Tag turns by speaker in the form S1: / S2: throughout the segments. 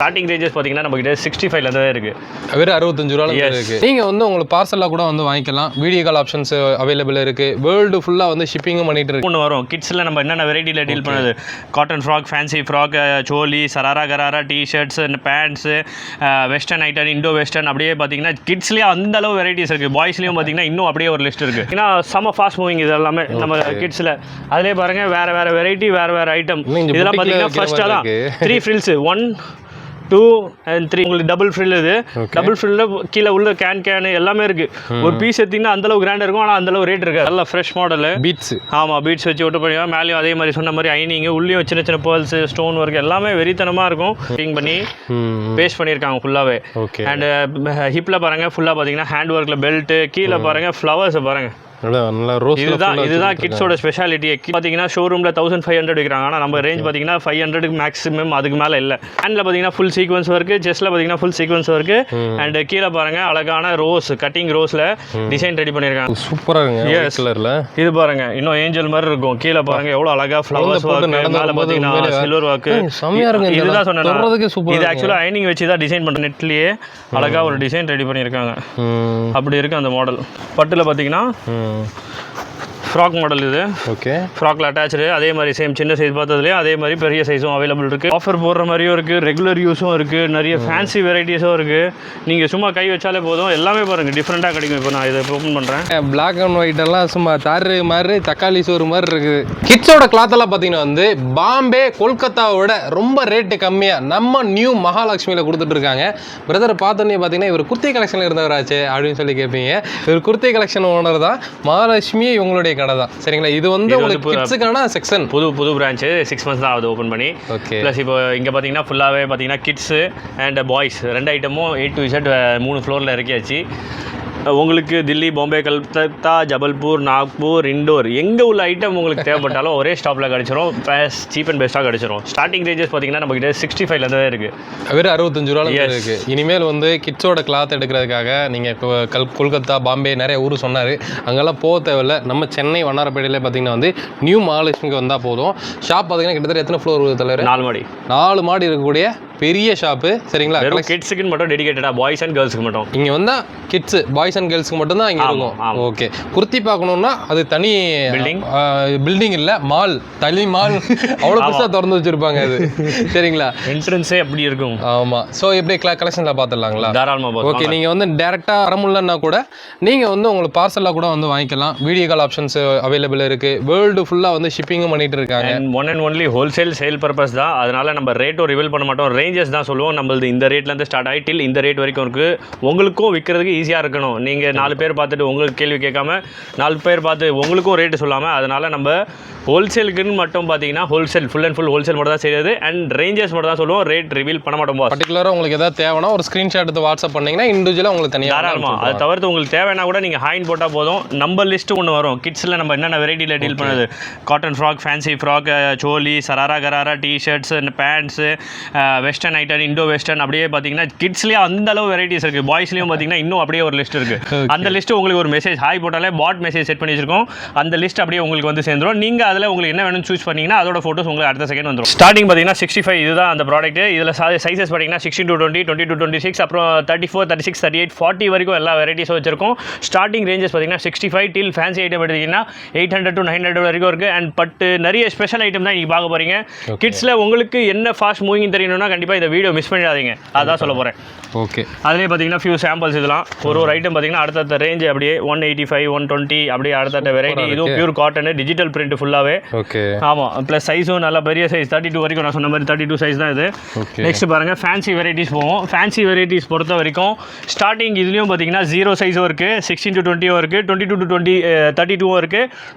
S1: Starting ranges பார்த்தீங்கன்னா நம்ம கிட்ட 65 தான் இருக்கு.
S2: வெறும் 65 ரூபாயில இருக்கு. நீங்க வந்து உங்களுக்கு பார்சலா கூட வந்து வாங்கிக்கலாம். வீடியோ கால் ஆப்ஷன்ஸ் அவைலபிள் இருக்கு. வேர்ல்டு ஃபுல்லா வந்து ஷிப்பிங்கும் பண்ணிட்டு இருக்கு.
S1: ஒன்று வரும் கிட்ஸ்ல நம்ம என்னென்ன வெரைட்டியில் டீல் பண்ணுது, cotton frock, fancy frock, choli, sharara gharara, T-shirts, pants, western item, Indo western, அப்படியே பார்த்தீங்கன்னா கிட்ஸ்லேயே அந்த அளவு வெரைட்டிஸ் இருக்கு. பாய்ஸ்லேயும் பார்த்தீங்கன்னா இன்னும் அப்படியே ஒரு லிஸ்ட் இருக்கு. ஏன்னா செம்ம ஃபாஸ்ட் மூவிங் இது எல்லாமே நம்ம கிட்ஸ்ல. அதிலே பாருங்க வேற வெரைட்டி, வேற ஐட்டம். இதெல்லாம் பார்த்தீங்கன்னா ஃபர்ஸ்ட் அதான் 3 ஃப்ரில்ஸ் 1 2 and 3 உங்களுக்கு டபுள் ஃப்ரில். இது டபுள் ஃப்ரில்ல கீழே உள்ள கேன் எல்லாமே இருக்கு. ஒரு பீஸ் எடுத்தீங்கன்னா அந்த அளவு கிராண்டா இருக்கும், ஆனால் அந்த அளவு ரேட் இருக்கு. நல்ல ஃப்ரெஷ் மாடல் பீட்ஸ். ஆமாம், பீட்ஸ் வச்சு ஒட்டு பண்ணி மேலேயும் அதே மாதிரி சொன்ன மாதிரி ஐனிங், உள்ளேயும் சின்ன சின்ன பேர்ல்ஸ், ஸ்டோன் ஒர்க் எல்லாமே வெறித்தனமா இருக்கும். ஃபிட்டிங் பண்ணி பேஸ்ட் பண்ணியிருக்காங்க ஃபுல்லாவே. அண்ட் ஹிப்ல பாருங்க ஃபுல்லா பார்த்தீங்கன்னா ஹேண்ட் ஒர்க்ல பெல்ட், கீழே பாருங்க ஃப்ளவர்ஸ் பாருங்க. இதுதான் கிட்ஸோட ஸ்பெஷாலிட்டி. பார்த்தீங்கன்னா ஷோரூமில் 1500 விற்கிறாங்க, ஆனால் நம்ம ரேஞ்ச் பார்த்தீங்கன்னா 500 மேக்ஸிமம், அதுக்கு மேலே இல்லை. ஹேண்டில் பார்த்தீங்கன்னா ஃபுல் சீக்வன்ஸ் ஒர்க்கு, செஸ்ட்டில் பார்த்தீங்கன்னா ஃபுல் சீக்வன்ஸ் ஒர்க்கு. அண்ட் கீழே பாருங்க அழகான ரோஸ் கட்டிங் ரோஸில் டிசைன் ரெடி பண்ணியிருக்காங்க.
S2: சூப்பராக இருக்குங்க.
S1: இது பாருங்க இன்னும் ஏஞ்சல் மாதிரி இருக்கும். கீழே பாருங்க எவ்வளோ அழகா ஃப்ளவர்ஸ் ஒர்க், மேலே பார்த்தீங்கன்னா சில்வர் ஒர்க்கு. இதுதான் சொன்னேன், இது ஆக்சுவலாக ஐனிங் வச்சு தான் டிசைன் பண்ணுற. நெட்லேயே அழகா ஒரு டிசைன் ரெடி பண்ணியிருக்காங்க. அப்படி இருக்கு அந்த மாடல். பட்டில் பார்த்தீங்கன்னா ஃப்ராக் மாடல். இது
S2: ஓகே,
S1: ஃப்ராக்ல அட்டாச்சு. அதே மாதிரி சேம் சின்ன சைஸ் பார்த்ததுலேயே அதே மாதிரி பெரிய சைஸும் அவைலபிள் இருக்குது. ஆஃபர் போடுற மாதிரியும் இருக்குது, ரெகுலர் யூஸும் இருக்குது, நிறைய ஃபேன்சி வெரைட்டிஸும் இருக்குது. நீங்கள் சும்மா கை வச்சாலே போதும், எல்லாமே பாருங்கள் டிஃப்ரெண்ட்டாக கிடைக்கும். இப்போ நான் இதை ஓப்பன் பண்ணுறேன்.
S2: பிளாக் அண்ட் ஒயிட் எல்லாம் சும்மா தாரு மாதிரி தக்காளி சோறு மாதிரி இருக்குது. கிட்ஸோட கிளாத்தெல்லாம் பார்த்தீங்கன்னா வந்து பாம்பே கொல்கத்தாவோட ரொம்ப ரேட்டு கம்மியாக நம்ம நியூ மகாலட்சுமியில் கொடுத்துட்ருக்காங்க. பிரதர் பார்த்தோன்னே பார்த்தீங்கன்னா இவர் குர்த்தி கலெக்ஷனில் இருந்தவராச்சு அப்படின்னு சொல்லி கேட்பீங்க. இவர் குர்த்தி கலெக்ஷன் ஓனர் தான். மகாலட்சுமி இவங்களுடைய கடை தான். சரிங்களா, இது வந்து உங்களுக்கு கிட்ஸுக்கான செக்ஷன். புது பிரான்ச் 6 months தான் ஆகுது ஓப்பன் பண்ணி. ஓகே,
S1: ப்ளஸ் இப்போ இங்கே பார்த்தீங்கன்னா ஃபுல்லாகவே பார்த்தீங்கன்னா கிட்ஸு அண்ட் பாய்ஸ் 2 ஐட்டமும் A to Z 3 ஃப்ளோரில் இறக்கியாச்சு. உங்களுக்கு தில்லி, பாம்பே, கல்கத்தா, ஜபல்பூர், நாக்பூர், இண்டோர் எங்கே உள்ள ஐட்டம் உங்களுக்கு தேவைப்பட்டாலும் ஒரே ஸ்டாப்பில் கிடச்சிரும். சீப் அண்ட் பெஸ்ட்டாக கிடச்சிரும். ஸ்டார்டிங் ரேஞ்சஸ் பார்த்தீங்கன்னா நம்ம கிட்ட 65 தான் இருக்குது.
S2: வெறும் 65 ரூபாயில இருக்குது. இனிமேல் வந்து கிட்ஸோட கிளாத் எடுக்கிறதுக்காக நீங்கள் கொல்கத்தா, பாம்பே நிறைய ஊர் சொன்னார், அங்கெல்லாம் போக தேவையில்லை. நம்ம சென்னை வண்ணாரப்பேட்டையிலே பார்த்தீங்கன்னா வந்து நியூ மகாலட்சுமிக்கு வந்தால் போதும். ஷாப் பார்த்தீங்கன்னா கிட்டத்தட்ட எத்தனை ஃப்ளோர் தலைவர்? 4 மாடி இருக்கக்கூடிய பெரிய ஷாப்பு. சரிங்களா,
S1: வெறும் கிட்ஸுக்கு மட்டும் டெடிகேட்டடாக, பாய்ஸ் அண்ட் கேர்ள்ஸுக்கு மட்டும்.
S2: இங்கே வந்தால் கிட்ஸ், பாய்ஸ் அண்ட் கேர்ள்ஸுக்கு மட்டும் தான் இங்கே இருக்கும். ஓகே, குர்த்தி பார்க்கணுன்னா அது தனி பில்டிங் இல்லை, மால், தனி மால். அவ்வளோ புதுசாக திறந்து வச்சுருப்பாங்க அது. சரிங்களா,
S1: என்ட்ரன்ஸே அப்படி இருக்கும்.
S2: ஆமாம். ஸோ எப்படி கலெக்ஷனில் பார்த்துடலாங்களா?
S1: தாராளமாக.
S2: ஓகே, நீங்கள் வந்து டேரெக்டாக வர முடியலன்னா கூட நீங்கள் வந்து உங்களுக்கு பார்சலாக கூட வந்து வாங்கிக்கலாம். வீடியோ கால் ஆப்ஷன்ஸ் அவைலபிள் இருக்குது. வேர்ல்டு ஃபுல்லாக வந்து ஷிப்பிங்கும் பண்ணிட்டு இருக்காங்க.
S1: One and only wholesale sale purpose தான். அதனால நம்ம ரேட்டும் ரிவீல் பண்ண மாட்டோம், ரேஞ்சஸ் தான் சொல்லுவோம். நம்மளது இந்த ரேட்லேருந்து ஸ்டார்ட் ஆகி டில் இந்த ரேட் வரைக்கும் இருக்குது. உங்களுக்கும் விற்கிறதுக்கு ஈஸியாக இருக்கணும். நீங்கள் 4 பேர் பார்த்துட்டு உங்களுக்கு கேள்வி கேட்காம 4 பேர் பார்த்து உங்களுக்கும் ரேட்டு சொல்லாமல், அதனால் நம்ம ஹோல்சேலுக்குன்னு மட்டும் பார்த்தீங்கன்னா wholesale full and full wholesale மட்டும் தான் செய்யுது. அண்ட் ரேஞ்சஸ் மட்டும் தான் சொல்லுவோம், ரேட் ரிவீல் பண்ண மாட்டோம்.
S2: பர்டிகுலராக உங்களுக்கு எதாவது தேவைன்னா ஒரு ஸ்க்ரீன்ஷாட் எடுத்து வாட்ஸ்அப் பண்ணிங்கன்னா இண்டிவிஜுவலாக உங்களுக்கு தனியாக
S1: தாராளமாக. அது தவிர்த்து உங்களுக்கு தேவைன்னா கூட நீங்கள் ஹாயின் போட்டால் போதும். நம்ம லிஸ்ட்டு ஒன்று வரும். கிட்ஸில் நம்ம என்னென்ன வெரைட்டியில் டீல் பண்ணுது, cotton frock, fancy frock, choli, sharara gharara, T-shirts, pants, western item, Indo western, அப்படியே பார்த்தீங்கன்னா கிட்ஸ்லேயே அந்த அளவு வெரைட்டிஸ் இருக்குது. பாய்ஸ்லேயும் பார்த்தீங்கன்னா இன்னும் அப்படியே ஒரு லிஸ்ட் இருக்குது. அந்த லிஸ்ட்டு உங்களுக்கு ஒரு மெசேஜ் ஹாய் போட்டாலே பாட் மெசேஜ் செட் பண்ணி வச்சிருக்கோம். அந்த லிஸ்ட் அப்படியே உங்களுக்கு வந்து சேர்ந்துடும். நீங்கள் அதில் உங்களுக்கு என்ன வேணும்னு சூஸ் பண்ணிங்கன்னா அதோட ஃபோட்டோஸ் உங்களுக்கு அடுத்த செகண்ட் வந்துடும். ஸ்டார்டிங் பார்த்தீங்கன்னா 65 இதுதான் அந்த ப்ராடக்ட். இதில் சைஸஸ் பார்த்தீங்கன்னா 16 to 20, 20 to 26, அப்புறம் 34, 36, 38, 40 வரைக்கும் எல்லா வெரைட்டிஸும் வச்சிருக்கோம். ஸ்டார்டிங் ரேஞ்சஸ் பார்த்தீங்கன்னா 65 டில் ஃபேன்சி ஐட்டம் எடுத்தீங்கன்னா 800 to 900 வரைக்கும் இருக்குது. அண்ட் பட்டு நிறைய ஸ்பெஷல் ஐட்டம் தான் நீங்கள் பார்க்க போகிறீங்க. கிட்ஸில் உங்களுக்கு என்ன ஃபாஸ்ட் மூவிங் தெரியணும்னா கண்டிப்பாக இந்த வீடியோ மிஸ் பண்ணிடாதீங்க, அதான் சொல்ல போகிறேன்.
S2: ஓகே,
S1: அதிலே பார்த்தீங்கன்னா ஃபியூ சாம்பிள்ஸ். இதெல்லாம் ஒரு ஐட்டம் பார்த்தீங்கன்னா அடுத்த ரேஞ்ச் அப்படியே 185, 120 அப்படியே அடுத்த வெரைட்டி. இதுவும் பியூர் காட்டன், டிஜிட்டல் பிரிண்ட் ஃபுல்லாகவே.
S2: ஓகே,
S1: ஆமாம். ப்ளஸ் சைஸும் நல்ல பெரிய சைஸ் 32 வரைக்கும். நான் சொன்ன மாதிரி 32 சைஸ் தான் இது. நெக்ஸ்ட் பாருங்கள் ஃபேன்சி வெரைட்டிஸ் போவோம். ஃபேன்சி வெரைட்டிஸ் பொறுத்த வரைக்கும் ஸ்டார்டிங் இதுலேயும் பார்த்தீங்கன்னா 0 சைஸும் இருக்குது, 16 to 20 இருக்குது, 22 to 32 இருக்குது,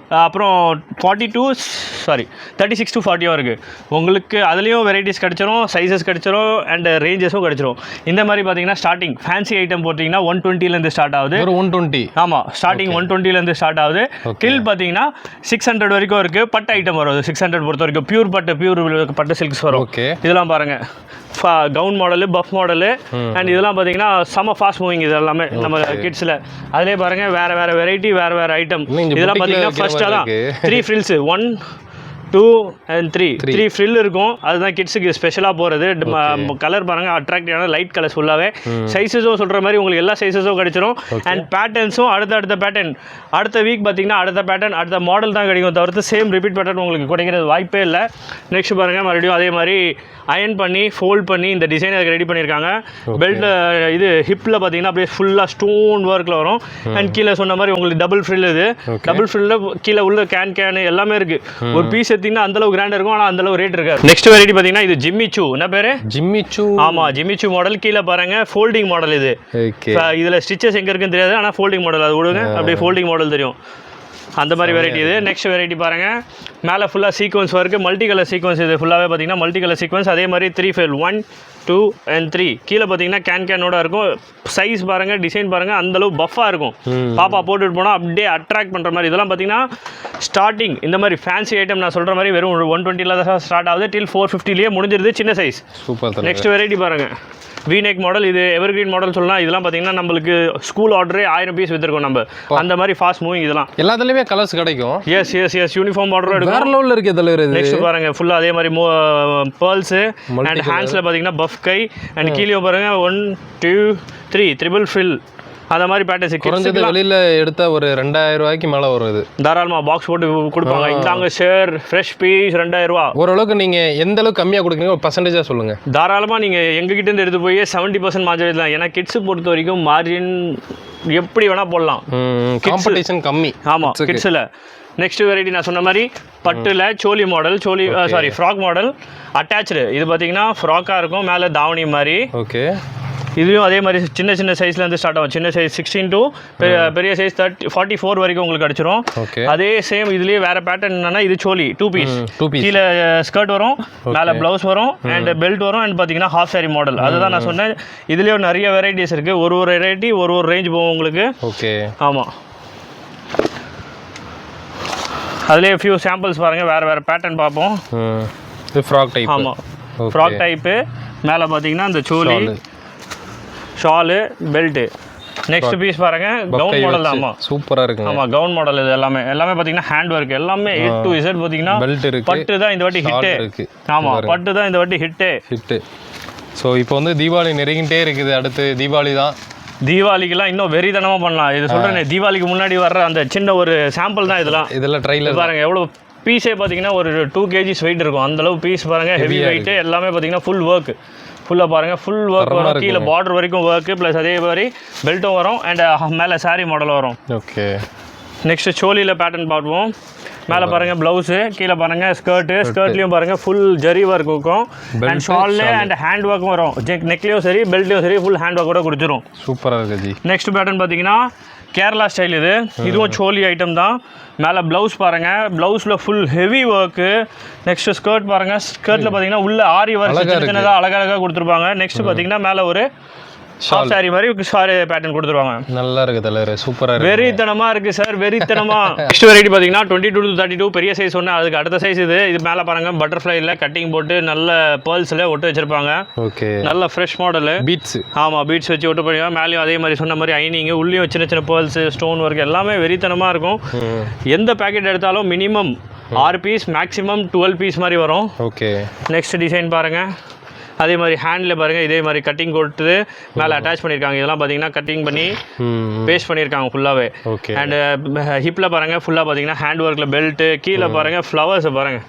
S1: அப்புறம் 36 to 40 இருக்குது. உங்களுக்கு அதுலேயும் வெரைட்டிஸ் கிடச்சிரும், சைஸஸ் கிடச்சிரும், அண்ட் ரேஞ்சஸும் கிடச்சிரும். இந்த மாதிரி பார்த்தீங்கன்னா ஸ்டார்டிங் ஃபேன்சி ஐட்டம் போட்டிங்கன்னா 120லேருந்து ஸ்டார்ட் ஆகுது.
S2: 120.
S1: ஆமாம், ஸ்டார்டிங் 120லேருந்து ஸ்டார்ட் ஆகுது. டில் பார்த்தீங்கன்னா 600 வரைக்கும் இருக்குது. பட்டு ஐட்டம் வரும் 600 பொறுத்த வரைக்கும். பியூர் பட்டு சில்க்ஸ் வரும். இதெல்லாம் பாருங்கள் gown model, puff model, and இதெல்லாம் பார்த்தீங்கன்னா செம்ம ஃபாஸ்ட் மூவிங் இது எல்லாமே நம்ம கிட்ஸில். அதிலே பாருங்கள் வேறு வெரைட்டி, வேறு ஐட்டம். இதெல்லாம் பார்த்தீங்கன்னா ஃபர்ஸ்ட் அதான் 3 ஃப்ரில்ஸ் 1 2 and 3 ஃப்ரில் இருக்கும். அதுதான் கிட்ஸுக்கு ஸ்பெஷலாக போகிறது. கலர் பாருங்கள் அட்ராக்டிவான லைட் கலர்ஸ் ஃபுல்லாகவே. சைஸஸும் சொல்கிற மாதிரி உங்களுக்கு எல்லா சைஸஸும் கிடைச்சிரும். அண்ட் பேட்டர்ன்ஸும் அடுத்த பேட்டர்ன் அடுத்த வீக் பார்த்தீங்கன்னா அடுத்த பேட்டர்ன் அடுத்த மாடல் தான் கிடைக்கும், தவிர்த்து சேம் ரிப்பீட் பேட்டர்ன் உங்களுக்கு கிடைக்கிறது வாய்ப்பே இல்லை. நெக்ஸ்ட் பாருங்கள் மறுபடியும் அதே மாதிரி அயன் பண்ணி ஃபோல்ட் பண்ணி இந்த டிசைன் அதுக்கு ரெடி பண்ணியிருக்காங்க. பெல்ட் இது ஹிப்பில் பார்த்தீங்கன்னா அப்படியே ஃபுல்லாக ஸ்டோன் ஒர்க்கில் வரும். அண்ட் கீழே சொன்ன மாதிரி உங்களுக்கு டபுள் ஃப்ரில், இது டபுள் ஃப்ரில்லில் கீழே உள்ள கேன் எல்லாமே இருக்குது. ஒரு பீஸ் எடுத்திங்கன்னா அந்தளவு கிராண்டாக இருக்கும், ஆனால் அந்தளவு ரேட் இருக்காது. நெக்ஸ்ட் வெரைட்டி பார்த்தீங்கன்னா இது ஜிம்மி சூ. என்ன பேர்? ஜிம்மி சூ. ஆமாம், ஜிம்மி சூ மாடல். கீழே பாருங்கள் ஃபோல்டிங் மாடல். இது இதில் ஸ்டிச்சஸ் எங்கே இருக்குன்னு தெரியாது, ஆனால் ஃபோல்டிங் மாடல். அது விடுங்க, அப்படியே ஃபோல்டிங் மாடல் தெரியும். அந்த மாதிரி வெரைட்டி இது. நெக்ஸ்ட் வெரைட்டி பாருங்கள், மேலே ஃபுல்லாக sequence work, multi colour sequence. இது ஃபுல்லாகவே பார்த்தீங்கன்னா மல்டி கலர் சீக்வன்ஸ். அதே மாதிரி 3 ஃபெல் 1 2 and 3 கீழே பார்த்தீங்கன்னா கேனோட இருக்கும். சைஸ் பாருங்கள், டிசைன் பாருங்கள், அந்தளவு பஃபாக இருக்கும். பாப்பா போட்டுட்டு போனால் அப்படியே அட்ராக்ட் பண்ணுற மாதிரி. இதெல்லாம் பார்த்தீங்கன்னா ஸ்டார்டிங் இந்த மாதிரி ஃபேன்சி ஐட்டம் நான் சொல்கிற மாதிரி வெறும் 120 தான் ஸ்டார்ட் ஆகுது. டில் 450லேயே முடிஞ்சிருது, சின்ன சைஸ். சூப்பர். நெக்ஸ்ட் வெரைட்டி பாருங்கள், வீநெக் மாடல். இது எவர்கிரீன் மாடல் சொல்லலாம். இதெல்லாம் பார்த்தீங்கன்னா நம்மளுக்கு ஸ்கூல் ஆர்டரே 1000 பீஸ் விற்றுருக்கோம் நம்ம. அந்த மாதிரி ஃபாஸ்ட் மூவிங். இதெல்லாம் எல்லாத்துலேயுமே கலர்ஸ் கிடைக்கும். எஸ் யூனிஃபார்ம் ஆர்டரும் எடுக்கும். வேற லெவலில் இருக்குது இதில். நெக்ஸ்ட் பாருங்க ஃபுல்லாக அதே மாதிரி பேர்ல்ஸு அண்ட் ஹேண்ட்ஸில் பார்த்தீங்கன்னா பஃப் கை. அண்ட் கீழே பாருங்க 1 2 3 ட்ரிபிள் ஃபில். அந்த மாதிரி பேட்டர்ஸ் குறைஞ்சது வெளியில் எடுத்தால் ஒரு 2000 ரூபாய்க்கு மேலே வரும். இது தாராளமாக பாக்ஸ் போட்டு கொடுப்பாங்க. இந்தாங்க ஷேர் ஃப்ரெஷ் பீஸ் 2000 ரூபா. ஓரளவுக்கு நீங்கள் எந்த அளவுக்கு கம்மியாக கொடுக்குறீங்க, ஒரு பர்சன்டேஜாக சொல்லுங்கள். தாராளமாக நீங்கள் எங்ககிட்டேருந்து எடுத்து போய் 70% மார்ஜின் தான். ஏன்னா கிட்ஸு பொறுத்த வரைக்கும் மார்ஜின் எப்படி வேணால் போடலாம். காம்படிஷன் கம்மி. ஆமாம், கிட்ஸில். நெக்ஸ்ட் வெரைட்டி நான் சொன்ன மாதிரி பட்டில் choli model. Frock model attach. இது பார்த்தீங்கன்னா ஃப்ராக்காக இருக்கும், மேலே தாவணி மாதிரி. ஓகே. இதுவும் அதே மாதிரி சின்ன சைஸ்லேருந்து ஸ்டார்ட் ஆகும். சின்ன சைஸ் 16 to பெரிய சைஸ் 44 வரைக்கும் உங்களுக்கு கிடச்சிரும். அதே சேம் இதுலேயே வேறு பேட்டர்ன் என்னன்னா, இது சோலி 2 பீஸ். கீழே ஸ்கர்ட் வரும், மேலே ப்ளவுஸ் வரும், அண்ட் பெல்ட் வரும், அண்ட் பார்த்தீங்கன்னா ஹாஃப் சாரி மாடல். அதுதான் நான் சொன்னேன். இதுலேயும் நிறைய வெரைட்டிஸ் இருக்குது. ஒரு வெரைட்டி ஒரு ரேஞ்ச் போகும் உங்களுக்கு. ஓகே. ஆமாம், அதுலேயே ஃபியூ சாம்பிள்ஸ் பாருங்கள். வேறு பேட்டர்ன் பார்ப்போம். Frock type. ஆமாம், ஃப்ராக் டைப்பு. மேலே பார்த்தீங்கன்னா இந்த சோலி, ஷாலு, பெல்ட்டு. நெக்ஸ்ட் பீஸ் பாருங்க, கவுன் மாடல். ஆமாம், சூப்பராக இருக்கு. ஆமாம், கவுன் மாடல். இது எல்லாமே பார்த்தீங்கன்னா ஹேண்ட் ஒர்க். எல்லாமே A to Z பார்த்தீங்கன்னா பெல்ட் இருக்கு. பட்டு தான் இந்த வாட்டி ஹிட்டே இருக்கு. ஆமாம், பட்டு தான் இந்த வாட்டி ஹிட்டு. ஸோ இப்போ வந்து தீபாவளி நெருங்கிட்டே இருக்குது. அடுத்து தீபாவளி தான். தீபாவளிக்கெல்லாம் இன்னும் வெறித்தனமாக பண்ணலாம். இது சொல்கிறேன், தீபாவளிக்கு முன்னாடி வர்ற அந்த சின்ன ஒரு சாம்பிள் தான் இதெல்லாம் ட்ரைலர் பாருங்கள். எவ்வளோ பீஸே பார்த்தீங்கன்னா ஒரு 2 kg வெயிட் இருக்கும். அந்தளவு பீஸ் பாருங்கள், ஹெவி வெயிட்டு. எல்லாமே பார்த்தீங்கன்னா ஃபுல் ஒர்க். ஃபுல்லாக பாருங்கள், ஃபுல் ஒர்க் வரும். கீழே பார்டர் வரைக்கும் ஒர்க்கு, ப்ளஸ் அதே மாதிரி பெல்ட்டும் வரும், அண்ட் மேலே சாரீ மாடல் வரும். ஓகே. நெக்ஸ்ட்டு சோலியில் பேட்டர்ன் பார்ப்போம். மேலே பாருங்கள் ப்ளவுஸு, கீழே பாருங்கள் ஸ்கர்ட்லேயும் பாருங்கள் ஃபுல் ஜரி ஒர்க் இருக்கும். அண்ட் ஷால்லே அண்ட் ஹேண்ட் ஒர்க்கும் வரும். நெக்லேயும் சரி பெல்ட்லேயும் சரி ஃபுல் ஹேண்ட் ஒர்க்கோட கொடுத்துரும். சூப்பராக இருக்குது. நெக்ஸ்ட் பேட்டர்ன் பார்த்தீங்கன்னா கேரளா ஸ்டைல். இதுவும் சோலி ஐட்டம் தான். மேலே ப்ளவுஸ் பாருங்கள், ப்ளவுஸில் full heavy work. Next skirt பாருங்கள், ஸ்கர்ட்டில் பார்த்தீங்கன்னா உள்ள ஆரி ஒர்க் சின்னதாக அழகாக கொடுத்துருப்பாங்க. நெக்ஸ்ட் பார்த்தீங்கன்னா மேலே ஒரு ஷார்ட் சாரி மாதிரி சாரி பேட்டர்ன் கொடுத்துருவாங்க. நல்லா இருக்கு தலைவர், சூப்பராக இருக்கு. வெறித்தனமாக இருக்குது சார், வெறித்தனமாக. நெக்ஸ்ட் வெரைட்டி பார்த்தீங்கன்னா 22 to 32 பெரிய சைஸ் ஒன்று. அதுக்கு அடுத்த சைஸ் இது மேலே பாருங்கள் பட்டர்ஃப்ளைல கட்டிங் போட்டு நல்ல பேர்ல்ஸில் ஒட்டு வச்சிருப்பாங்க. ஓகே. நல்ல ஃப்ரெஷ் மாடலு, பீட்ஸ். ஆமாம், பீட்ஸ் வச்சு ஒட்டு பண்ணிடுவாங்க. மேலேயும் அதே மாதிரி சொன்ன மாதிரி ஐனிங்கு, உள்ளேயும் சின்ன பேர்ல்ஸ், ஸ்டோன் ஒர்க் எல்லாமே வெறித்தனமாக இருக்கும். எந்த பேக்கெட் எடுத்தாலும் மினிமம் 6 பீஸ், மேக்ஸிமம் 12 பீஸ் மாதிரி வரும். ஓகே. நெக்ஸ்ட் டிசைன் பாருங்கள். அதே மாதிரி ஹேண்டில் பாருங்கள், இதே மாதிரி கட்டிங் கொடுத்து மேலே அட்டாச் பண்ணியிருக்காங்க. இதெல்லாம் பார்த்தீங்கன்னா கட்டிங் பண்ணி பேஸ்ட் பண்ணியிருக்காங்க ஃபுல்லாகவே. அண்ட் ஹிப்பில் பாருங்கள் ஃபுல்லாக பார்த்தீங்கன்னா ஹேண்ட் ஒர்க்கில் பெல்ட்டு. கீழே பாருங்கள் ஃப்ளவர்ஸை பாருங்கள்.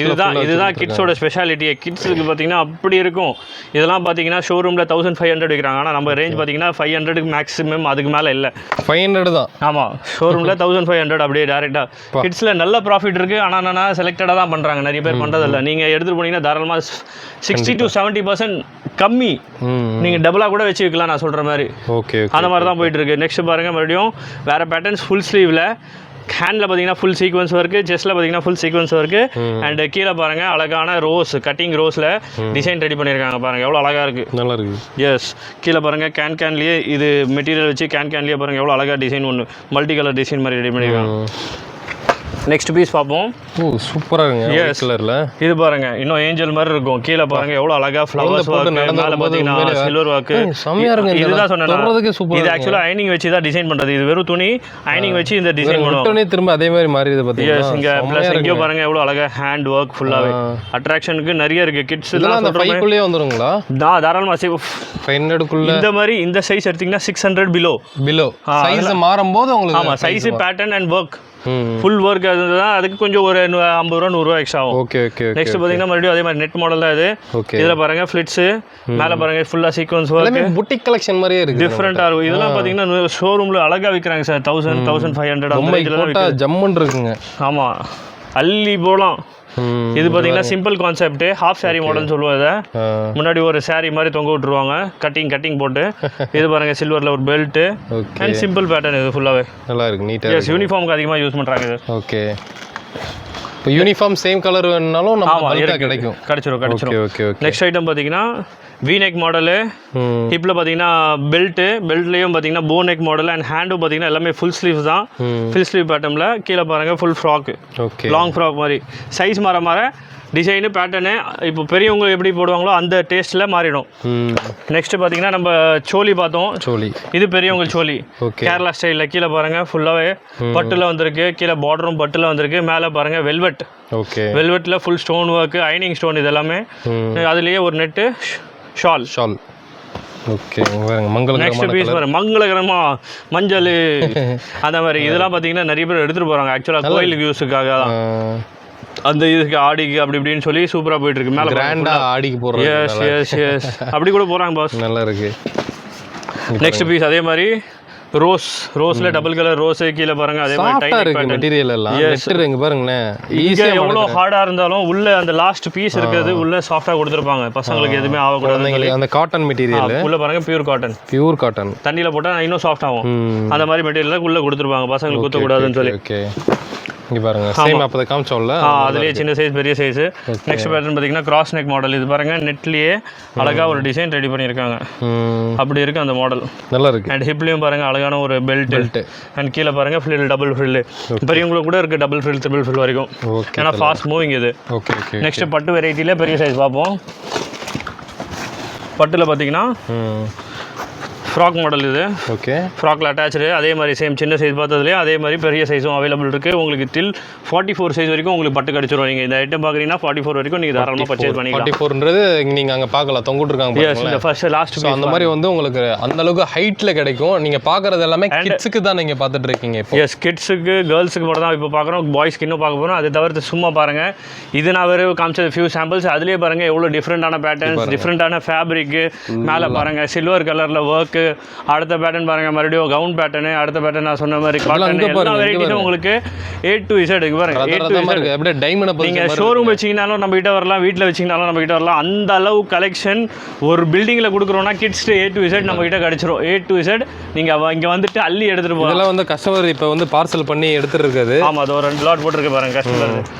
S1: இதுதான் கிட்ஸோட ஸ்பெஷாலிட்டி. கிட்ஸுக்கு பார்த்தீங்கன்னா அப்படி இருக்கும். இதெல்லாம் பார்த்தீங்கன்னா ஷோரூமில் 1500 விற்கிறாங்க. ஆனால் நம்ம ரேஞ்ச் பார்த்தீங்கன்னா 500 மேக்ஸிமம், அதுக்கு மேலே இல்லை. 500 தான். ஆமாம், ஷோரூமில் 1500 அப்படியே டேரெக்டாக. கிட்ஸில் நல்ல ப்ராஃபிட் இருக்குது. ஆனால் நான் செலக்டடாக தான் பண்ணுறாங்க, நிறைய பேர் பண்ணுறதில்ல. நீங்கள் எடுத்துகிட்டு போனீங்கன்னா தாராளமாக 60 to 70% கம்மி. நீங்கள் டபுளாக கூட வச்சு வைக்கலாம் நான் சொல்கிற மாதிரி. ஓகே, அந்த மாதிரி தான் போயிட்டுருக்கு. நெக்ஸ்ட் பாருங்கள், மறுபடியும் வேறு பேட்டர்ன்ஸ். ஃபுல் ஸ்லீவில் ஹேண்டில் பார்த்தீங்கன்னா ஃபுல் சீக்வன்ஸ் ஒர்க்கு, செஸ்ட்டில் பார்த்தீங்கன்னா ஃபுல் சீக்வன்ஸ் ஒர்க்கு. அண்ட் கீழே பாருங்கள் அழகான ரோஸ், கட்டிங் ரோஸில் டிசைன் ரெடி பண்ணியிருக்காங்க. பாருங்கள் எவ்வளோ அழகாக இருக்குது. நல்லா இருக்குது. எஸ். கீழே பாருங்கள் கேன்லேயே இது மெட்டீரியல் வச்சு கேன்லேயே பாருங்கள் எவ்வளோ அழகாக டிசைன் ஒன்று மல்டி கலர் டிசைன் மாதிரி ரெடி பண்ணியிருக்காங்க. நெக்ஸ்ட் பீஸ் பார்ப்போம்.
S2: ஓ சூப்பரா இருக்குங்க ஒயிட் கலர்ல.
S1: இது பாருங்க இன்னும் ஏஞ்சல் மாதிரி இருக்கும். கீழே பாருங்க எவ்வளவு அழகா ஃப்ளவர்ஸ் ஒர்க், மேல பாத்தீங்கன்னா சில்வர் ஒர்க்.
S2: செமையா இருக்கு.
S1: இதுதான் சொன்னேன்
S2: சூப்பரா.
S1: இது ஆக்சுவலா அயனிங் வச்சு தான் டிசைன் பண்றது. இது வெறும் துணி அயனிங் வச்சு இந்த டிசைன் பண்ணுவோம்.
S2: திரும்ப அதே மாதிரி மாறிடுது பாத்தீங்கன்னா.
S1: இங்க ப்ளஸ் இங்க பாருங்க எவ்வளவு அழகா ஹேண்ட் ஒர்க் ஃபுல்லாவே. அட்ராக்ஷனுக்கு நிறைய இருக்கு. கிட்ஸ் எல்லாம்
S2: அந்த 5 குள்ளே வந்துருங்களா?
S1: தாராளமா
S2: 500 குள்ள.
S1: இந்த மாதிரி இந்த சைஸ் எடுத்தீங்கன்னா 600 பிலோ
S2: சைஸ் மாறும்போது உங்களுக்கு.
S1: ஆமா size pattern and work full work அதுதான். அதுக்கு கொஞ்சம் ஒரு 50 ரூபா 100 ரூபா எக்ஸ்ட்ரா ஆகும்.
S2: Okay okay.
S1: நெக்ஸ்ட் பாத்தீங்கன்னா மறுபடியும் அதே மாதிரி நெட் மாடல் தான் இது. இதுல பாருங்க ஃபிளிட்ஸ், மேல பாருங்க ஃபுல்லா சீக்வென்ஸ் ஒர்க்.
S2: எல்லாமே புட்டிக் கலெக்ஷன் மாதிரியே இருக்கு.
S1: டிஃபரண்டா இருக்கும். இதெல்லாம் பாத்தீங்கன்னா ஷோரூம்ல அழகா விக்கிறாங்க சார். 1000 1500 அந்த ரேஞ்சில தான்
S2: விக்குது. ஜம்மன் இருக்குங்க.
S1: ஆமா அள்ளி போலாம். இது பாத்தீங்கன்னா simple concept. Half sari model சொல்லுவாங்க. முன்னாடி ஒரு சாரி மாதிரி தொங்க விட்டுருவாங்க கட்டிங் போட்டு. இது பாருங்க சில்வர்ல ஒரு பெல்ட் அண்ட் சிம்பிள் பேட்டர்ன். இது ஃபுல்லாவே
S2: நல்லா இருக்கு, நீட்டா.
S1: எஸ் யூனிஃபார்முக்கு அதிகமா யூஸ் பண்றாங்க இது.
S2: ஓகே. இப்போ யூனிஃபார்ம் சேம் கலர் வேணும்னாலும் நம்ம பல்கா கிடைச்சிரும். ஓகே.
S1: நெக்ஸ்ட் ஐட்டம் பாத்தீங்கன்னா வி நெக் மாடலு. ஹிப்ல பாத்தீங்கன்னா பெல்ட்லயும் பாத்தீங்கன்னா போ நெக் மாடல் அண்ட் ஹேண்டும் பாத்தீங்கன்னா எல்லாமே ஃபுல் ஸ்லீவ்ஸ் தான். ஃபுல் ஸ்லீவ் பேட்டர்ன்ல கீழே பாருங்க full frock.
S2: Okay.
S1: Long frock மாதிரி சைஸ் மாற டிசைனு பேட்டர்னு இப்போ பெரியவங்க எப்படி போடுவாங்களோ அந்த டேஸ்ட்டில் மாறிடும். நெக்ஸ்ட் பார்த்தீங்கன்னா நம்ம சோலி பார்த்தோம். இது பெரியவங்க சோலி கேரளா ஸ்டைலில். கீழே பாருங்கள் ஃபுல்லாகவே பட்டில் வந்திருக்கு. கீழே பார்டரும் பட்டில் வந்திருக்கு. மேலே பாருங்கள் வெல்வெட்.
S2: ஓகே.
S1: வெல்வெட்டில் ஃபுல் ஸ்டோன் ஒர்க்கு, அயனிங் ஸ்டோன் இது எல்லாமே. அதுலேயே ஒரு net shawl.
S2: Okay.
S1: Next piece பாருங்க மங்களகரமா மஞ்சள் அந்த மாதிரி. இதெல்லாம் பார்த்தீங்கன்னா நிறைய பேர் எடுத்துகிட்டு போகிறாங்க ஆக்சுவலாக கோயிலுக்கு யூஸுக்காக தான். அந்த இதுக்கு ஆடிக்கு அப்படி இப்படின்னு சொல்லி சூப்பரா போயிட்டு இருக்கு. மேல
S2: கிராண்டா ஆடிக்கு போறாங்க.
S1: எஸ் அப்படி கூட போறாங்க பாஸ்.
S2: நல்லா இருக்கு.
S1: நெக்ஸ்ட் பீஸ் அதே மாதிரி ரோஸ்ல டபுள் கலர் ரோஸ். கீழே பாருங்க அதே மாதிரி டைட்
S2: இருக்கு மெட்டீரியல் எல்லாம். நெட் பாருங்களே
S1: ஈஸியா எவ்வளவு ஹார்டா இருந்தாலும் உள்ள அந்த லாஸ்ட் பீஸ் இருக்குது உள்ள சாஃப்ட்டா கொடுத்திருப்பாங்க. பசங்களுக்கு எதுவுமே ஆகக்கூடாது.
S2: அந்த காட்டன் மெட்டீரியல்
S1: உள்ள பாருங்க பியூர் காட்டன். தண்ணியில போட்டா இன்னும் சாஃப்ட் ஆகும். அந்த மாதிரி மெட்டீரியல் உள்ள கொடுத்திருப்பாங்க பசங்களுக்கு குத்த கூடாதுன்னு சொல்லி.
S2: ஓகே. இங்க பாருங்க சேம் அப்பத காமிச்சோம்ல
S1: அதுலயே சின்ன சைஸ் பெரிய சைஸ். நெக்ஸ்ட் பேட்டர்ன் பாத்தீங்கன்னா கிராஸ் நெக் மாடல். இது பாருங்க நெட்லயே அழகா ஒரு டிசைன் ரெடி பண்ணிருக்காங்க. அப்படி இருக்கு அந்த மாடல்.
S2: நல்லா இருக்கு.
S1: அண்ட் ஹிப்லயும் பாருங்க அழகான ஒரு பெல்ட். அண்ட் கீழே பாருங்க ஃப்ரில் டபுள் ஃப்ரில். பெரியவங்களுக்கு கூட இருக்கு டபுள் ஃப்ரில் ட்ரிபிள் ஃப்ரில் வரைக்கும். ஏன்னா ஃபாஸ்ட் மூவிங் இது. நெக்ஸ்ட் பட்டு வெரைட்டில பெரிய சைஸ் பார்ப்போம். பட்டுல பாத்தீங்கன்னா ஃப்ராக் மாடல் இது.
S2: ஓகே.
S1: ஃப்ராக்ல அட்டாச்சு. அதே மாதிரி சேம் சின்ன சைஸ் பார்த்ததுலேயே அதே மாதிரி பெரிய சைஸும் அவைலபிள் இருக்குது. உங்களுக்கு டில் 44 சைஸ் வரைக்கும் உங்களுக்கு பட்டு கிடச்சிரும். நீங்கள் இந்த ஐட்டம் பார்க்குறீங்கன்னா 44 வரைக்கும் நீங்கள் தாராளமாக பர்ச்சேஸ் பண்ணிக்கலாம்.
S2: 44ன்றது நீங்கள் அங்கே பார்க்கலாம் தொங்கிட்டுருக்காங்க.
S1: இந்த ஃபர்ஸ்ட் லாஸ்ட்
S2: அந்த மாதிரி வந்து உங்களுக்கு அந்த அளவுக்கு ஹைட்டில் கிடைக்கும். நீங்கள் பார்க்குறது எல்லாமே கிட்ஸுக்கு தான் நீங்கள் பார்த்துட்டு இருக்கீங்க.
S1: எஸ் கிட்ஸுக்கு கேர்ள்ஸுக்கு மட்டும் தான் இப்போ பார்க்குறோம். பாய்ஸ்க்கு இன்னும் பார்க்க போகிறோம். அதை தவிர்த்து சும்மா பாருங்கள். இது நான் வேறு காமிச்சது ஃபியூ சாம்பிள்ஸ். அதுலேயே பாருங்கள் எவ்வளோ டிஃப்ரெண்டான பேட்டர்ன்ஸ், டிஃப்ரெண்டான ஃபேப்ரிக்கு. மேலே பாருங்கள் சில்வர் கலரில் ஒர்க்கு. அடுத்த பேட்டர்ன் பாருங்க மறுபடியும் கவுன் பேட்டர்ன். அடுத்த பேட்டர்ன் நான் சொன்ன மாதிரி காட்டன். எல்லா வெரைட்டிஸும் உங்களுக்கு A to Z பாருங்க. A to Z
S2: அப்படியே டைமண்ட்.
S1: நீங்க ஷோரூம் வச்சீங்கனாலும் நம்ம கிட்ட வரலாம், வீட்ல வச்சீங்கனாலும் நம்ம கிட்ட வரலாம். அந்த அளவு கலெக்ஷன் ஒரு பில்டிங்ல கொடுக்குறோம்னா கிட்ஸ் A to Z நம்ம கிட்ட கிடைச்சிரும். A to Z நீங்க இங்க வந்துட்டு அள்ளி எடுத்துட்டு போகலாம்.
S2: இதெல்லாம் வந்து கஸ்டமர் இப்போ வந்து பார்சல் பண்ணி எடுத்துட்டு இருக்காரு.
S1: ஆமா அது ஒரு 2 லாட் போட்டுருக்கு பாருங்க கஸ்டமர்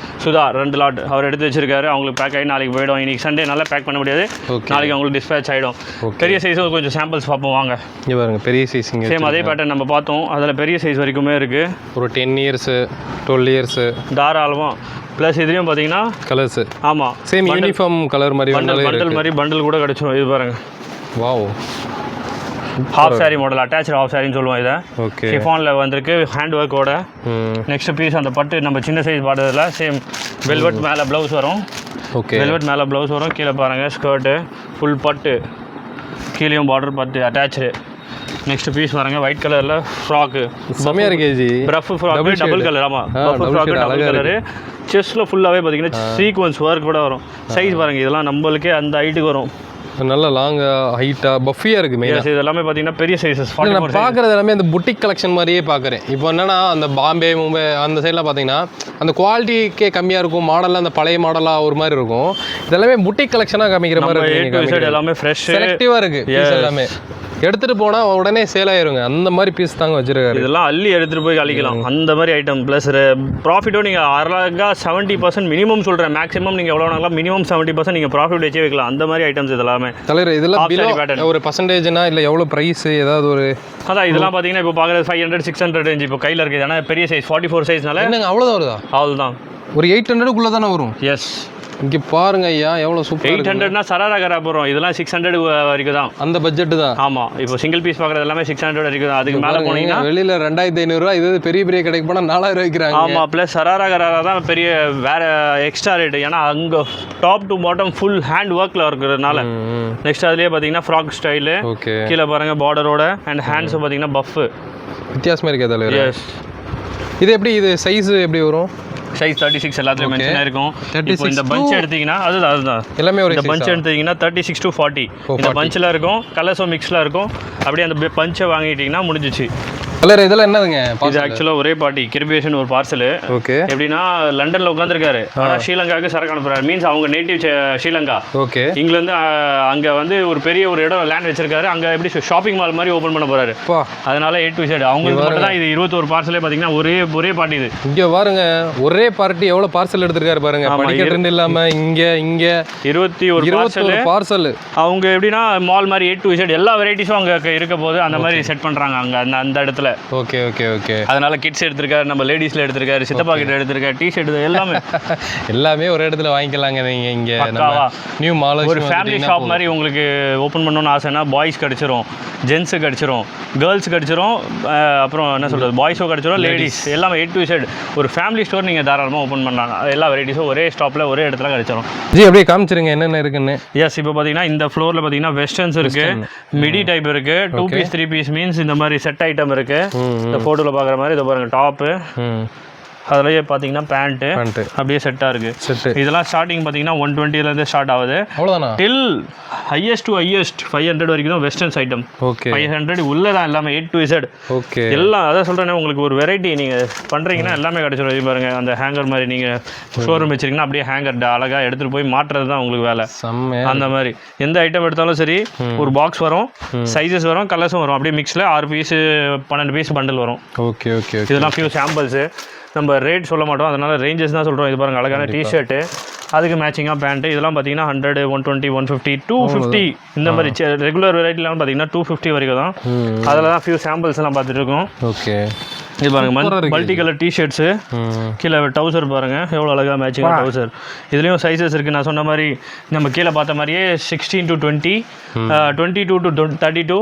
S1: சுதா. 2 லாட் அவர் எடுத்து வச்சிருக்காரு. அவங்களுக்கு பேக் ஆகி நாளைக்கு போயிடும். இன்னைக்கு சண்டே நல்லா பேக் பண்ண முடியாது. நாளைக்கு அவங்களுக்கு டிஸ்பேச் ஆயிடும். பெரிய சைஸும் கொஞ்சம் சாம்பிள்ஸ் பார்ப்போம் வாங்க.
S2: பாருங்க பெரிய சைஸ்.
S1: சேம் அதே பேட்டர்ன் நம்ம பார்த்தோம். அதில் பெரிய சைஸ் வரைக்குமே இருக்கு.
S2: ஒரு 10 இயர்ஸ் 12 இயர்ஸ் தாராளமா.
S1: ப்ளஸ் இதுலேயும் பார்த்தீங்கன்னா
S2: கலர்ஸ்.
S1: ஆமாம்
S2: சேம் யூனிஃபார்ம் கலர் மாதிரி
S1: பண்டல் மாதிரி பண்டல் கூட கிடைச்சிடும். இது பாருங்க.
S2: Wow.
S1: Half sari model attach half சாரின்னு சொல்லுவோம் இதை.
S2: ஓகே.
S1: ஷிஃபானில் வந்திருக்கு ஹேண்ட் ஒர்க்கோட. நெக்ஸ்ட் பீஸ் அந்த பட்டு நம்ம சின்ன சைஸ் பார்த்ததில் சேம் வெல்வெட் மேலே ப்ளவுஸ் வரும்.
S2: ஓகே.
S1: வெல்வெட் மேலே ப்ளவுஸ் வரும். கீழே பாருங்கள் ஸ்கர்ட்டு ஃபுல் பட்டு. கீழேயும் பார்டர் பட்டு அட்டாச்சு. நெக்ஸ்ட் பீஸ் பாருங்க ஒயிட் கலர்ல ஃப்ராக்.
S2: செமையா இருக்கு G.
S1: Brough frock double colour. ஆமா பிரஃப் ஃப்ராக் டபுள் கலர். செஸ்ட்ல ஃபுல்லாவே பாத்தீங்கன்னா சீக்வென்ஸ் ஒர்க் கூட வரும். சைஸ் பாருங்க இதெல்லாம் நம்மளுக்கே அந்த ஹைட்டுக்கு வரும்.
S2: நல்ல லாங் ஹைட்டா பஃபியா இருக்கு. மெயினா
S1: இது எல்லாமே பாத்தீங்கன்னா பெரிய சைஸஸ்.
S2: நான் பாக்குறது எல்லாமே அந்த புட்டிக் கலெக்ஷன் மாதிரியே பாக்குறேன். இப்போ என்னன்னா அந்த பாம்பே மும்பை அந்த சைட்லாம் பாத்தீங்கன்னா அந்த குவாலிட்டிக்கே கம்மியா இருக்கும். மாடல்லாம் அந்த பழைய மாடலா ஒரு மாதிரி இருக்கும். இதெல்லாமே புட்டிக் கலெக்ஷனா காமிக்கிற மாதிரி இருக்கு.
S1: எல்லாமே ஃப்ரெஷ் செலக்டிவா
S2: இருக்கு எல்லாமே. எடுத்துட்டு போனா உடனே சேல் ஆயிருங்க அந்த மாதிரி பீஸ் தாங்க வச்சிருக்காரு.
S1: இதெல்லாம் அள்ளி எடுத்துட்டு போய் அழிக்கலாம் அந்த மாதிரி ஐட்டம். ப்ளஸ் ப்ராஃபிட்டும் நீங்கள் அழகாக 70% மினிமம் சொல்கிறேன். மேக்ஸிமம் நீங்கள் எவ்வளோ நாங்களா மினிமம் 70% நீங்கள் ப்ராஃபிட் வச்சே வைக்கலாம் அந்த மாதிரி ஐட்டம்ஸ் இதெல்லாமே.
S2: தலைவர் இதெல்லாம் பிலோ ஒரு பர்சன்டேஜ்னா இல்லை எவ்வளோ ப்ரைஸ் ஏதாவது ஒரு
S1: அதான் இதெல்லாம் பார்த்தீங்கன்னா இப்போ பார்க்குறது 500 600 ரேஞ்ச் இப்போ கையில் இருக்குது. ஏன்னா பெரிய சைஸ் 44 சைஸ்னால
S2: என்னங்க அவ்வளோதான் வருதா?
S1: அவ்வளோதான்
S2: ஒரு 800க்குள்ளே தானே வரும்.
S1: எஸ்
S2: இங்கே பாருங்க ஐயா எவ்வளோ சூப்பர்.
S1: 800னா சராரா கரா போகிறோம். இதெல்லாம் 600 வரைக்கும் தான்
S2: அந்த பட்ஜெட்டு தான்.
S1: ஆமாம் இப்போ சிங்கிள் பீஸ் பார்க்குறது எல்லாமே 600 வரைக்கும் தான். அதுக்கு மேலே போனீங்கன்னா
S2: வெளியில் 2500 இது பெரிய பெரிய கடைக்கு போனால் 4000 வைக்கிறாங்க.
S1: ஆமாம் ப்ளஸ் சராரா கராரா தான் பெரிய வேறு எக்ஸ்ட்ரா ரேட்டு. ஏன்னா அங்கே top to bottom full hand ஒர்க்கில் இருக்கிறதுனால. நெக்ஸ்ட் அதுலேயே பார்த்தீங்கன்னா ஃப்ராக் ஸ்டைலு.
S2: ஓகே
S1: கீழே பாருங்கள் பார்டரோட அண்ட் ஹேண்ட்ஸும் பார்த்தீங்கன்னா பஃப்பு
S2: வித்தியாசமாக இருக்கா தலைவர்?
S1: எஸ்.
S2: இது எப்படி இது சைஸ் எப்படி வரும்?
S1: சைஸ் 36 எல்லாத்துலயும் மென்ஷன் இருக்கும். இப்போ இந்த பஞ்ச் எடுத்தீங்கன்னா அதுதான்
S2: எல்லாமே ஒரு
S1: இந்த பஞ்ச் எடுத்தீங்கன்னா 36 to 40 இந்த பஞ்சில் இருக்கும். கலர்ஸும் மிக்ஸில் இருக்கும். அப்படியே அந்த பஞ்சை வாங்கிட்டீங்கன்னா முடிஞ்சிச்சு.
S2: கலர் இதெல்லாம் என்னதுங்க?
S1: இது ஆக்சுவலாக ஒரே பார்ட்டி கிரிபியேஷன் ஒரு பார்சல்.
S2: ஓகே.
S1: எப்படின்னா லண்டனில் உட்காந்துருக்காரு. ஆனால் ஸ்ரீலங்காவுக்கு சரக்கு அனுப்புறாரு. மீன்ஸ் அவங்க நேட்டிவ் ஸ்ரீலங்கா.
S2: ஓகே.
S1: இங்கிலேருந்து அங்கே வந்து ஒரு பெரிய ஒரு இடம் லேண்ட் வச்சிருக்காரு. அங்கே எப்படி ஷாப்பிங் மால் மாதிரி ஓப்பன் பண்ண போறாரு. அதனால A to Z அவங்களுக்கு மட்டும் தான் இது 21 பார்சலே பார்த்தீங்கன்னா ஒரே பார்ட்டி. இது
S2: இங்கே பாருங்க ஒரே பார்ட்டி எவ்வளோ பார்சல் எடுத்திருக்காரு பாருங்க. படிக்கட்டு இல்லாமல் இங்கே 21 பார்சல்.
S1: அவங்க எப்படின்னா மால் மாதிரி A to Z எல்லா வெரைட்டிஸும் அங்கே இருக்க போது அந்த மாதிரி செட் பண்ணுறாங்க அங்கே அந்த இடத்துல.
S2: Okay okay okay.
S1: அதனால கிட்ஸ் எடுத்திருக்காரு, நம்ம லேடிஸ்ல எடுத்திருக்காரு, சித்தப்பா கிட்ட எடுத்திருக்காரு, டிஷர்ட் எல்லாமே
S2: ஒரு இடத்துல வாங்கிக்கலாங்க. நீங்க இங்க நியூ மால்
S1: ஒரு ஃபேமிலி ஷாப் மாதிரி உங்களுக்கு ஓப்பன் பண்ணணும்னு ஆசைன்னா பாய்ஸ் கிடைச்சிரும், ஜென்ஸு கிடைச்சிரும், கேர்ள்ஸ் கிடைச்சிரும், அப்புறம் என்ன சொல்றது பாய்ஸோ கிடைச்சிரும், லேடிஸ் எல்லாமே A to Z ஒரு ஃபேமிலி ஸ்டோர் நீங்கள் தாராளமாக ஓப்பன் பண்ணலாம். எல்லா வெரைட்டிஸும் ஒரே ஸ்டாப்பில் ஒரே இடத்துல கிடைச்சிரும்.
S2: ஜி அப்படியே காமிச்சிருங்க என்னென்ன இருக்குன்னு.
S1: எஸ். இப்போ பார்த்தீங்கன்னா இந்த ஃப்ளோரில் பார்த்தீங்கன்னா வெஸ்டர்ன்ஸ் இருக்கு, மிடி டைப் இருக்கு, 2 பீஸ் 3 பீஸ் மீன்ஸ் இந்த மாதிரி செட் ஐட்டம் இருக்கு. இந்த ஃபோட்டோவில் பார்க்குற மாதிரி இதை பாருங்க டாப்பு, அதுலயே பார்த்தீங்கன்னா பேண்ட்டு அப்படியே செட்டாக இருக்குது. இதெல்லாம் ஸ்டார்டிங் பார்த்தீங்கன்னா 120லேருந்து ஸ்டார்ட் ஆகுது.
S2: அவ்வளோதானா?
S1: டில் ஹையஸ்ட் டு ஹையஸ்ட் 500 வரைக்கும் தான் வெஸ்டர்ன்ஸ் ஐட்டம்.
S2: ஓகே.
S1: 500 உள்ளே தான் எல்லாமே A to Z.
S2: ஓகே.
S1: எல்லாம் அதான் சொல்கிறேன் உங்களுக்கு ஒரு வெரைட்டி நீங்கள் பண்ணுறீங்கன்னா எல்லாமே கிடச்சிடும். இது பாருங்க அந்த ஹேங்கர் மாதிரி நீங்கள் ஷோரூம் வச்சிருக்கீங்கன்னா அப்படியே ஹேங்கர் அழகாக எடுத்துகிட்டு போய் மாட்டுறது தான் உங்களுக்கு வேலை. அந்த மாதிரி எந்த ஐட்டம் எடுத்தாலும் சரி ஒரு பாக்ஸ் வரும், சைஸஸ் வரும், கலர்ஸும் வரும். அப்படியே மிக்ஸில் 6 பீஸ் 12 பீஸ் பண்டில் வரும்.
S2: Okay okay.
S1: இதெல்லாம் ஃபியூ சாம்பிள்ஸு. நம்ம ரேட் சொல்ல மாட்டோம், அதனால ரேஞ்சஸ் தான் சொல்கிறோம். இது பாருங்கள் அழகான டிஷர்ட்டு, அதுக்கு மேட்சிங்காக பேண்ட்டு. இதெல்லாம் பார்த்தீங்கன்னா 100 120 150 250 இந்த மாதிரி ரெகுலர் வெரைட்டிலாம் பார்த்தீங்கன்னா 250 வரைக்கும் தான். அதில் தான் ஃபியூ சாம்பிள்ஸ்லாம் பார்த்துட்டு இருக்கோம்.
S2: ஓகே.
S1: இது பாருங்கள் மல்டி கலர் டிஷர்ட்ஸு, கீழே டவுசர் பாருங்கள் எவ்வளோ அழகாக மேட்சிங்காக டவுசர். இதுலேயும் சைஸஸ் இருக்குது. நான் சொன்ன மாதிரி நம்ம கீழே பார்த்த மாதிரியே 16 to 20, 22 to 32,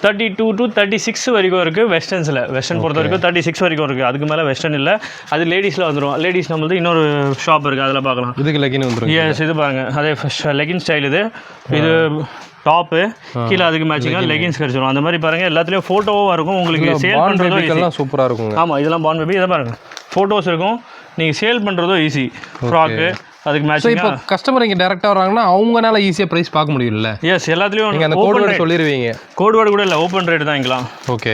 S1: 32 to 36 வரைக்கும் இருக்குது. வெஸ்டர்ன்ஸில் வெஸ்டர்ன் பொறுத்த வரைக்கும் 36 வரைக்கும் இருக்குது. அதுக்கு மேலே வெஸ்டர்ன் இல்லை. அது லேடிஸில் வந்துடும். லேடிஸ் நம்மளுக்கு இன்னொரு ஷாப் இருக்குது, அதில் பார்க்கலாம்.
S2: இதுக்கு லெகின் வந்துடும்.
S1: எஸ். இது பாருங்கள் அதே லெகின் ஸ்டைல். இது டாப்பு, கீழே அதுக்கு மேட்சிங்காக லெகின்ஸ் கிடச்சிடும். அந்த மாதிரி பாருங்கள் எல்லாத்துலேயும் ஃபோட்டோவும் இருக்கும். உங்களுக்கு சேல் பண்ணுறதும்
S2: சூப்பராக இருக்கும்.
S1: ஆமாம் இதெல்லாம் பான் பேபி. இதை பாருங்கள் ஃபோட்டோஸ் இருக்கும், நீங்கள் சேல் பண்ணுறதும் ஈஸி. ஃப்ராக்கு அதுக்கு மேட்ச்.
S2: இப்போ கஸ்டமர் இங்கே டேரெக்டாக வராங்கன்னா அவங்களால ஈஸியாக ப்ரைஸ் பார்க்க முடியும்ல?
S1: எஸ். எல்லாத்துலேயும்
S2: நீங்கள் அந்த கோட் வேர்டு சொல்லிடுவீங்க.
S1: கோட் வேர்டு கூட இல்லை, ஓப்பன் ரேட் தான் இங்கலாம்.
S2: ஓகே.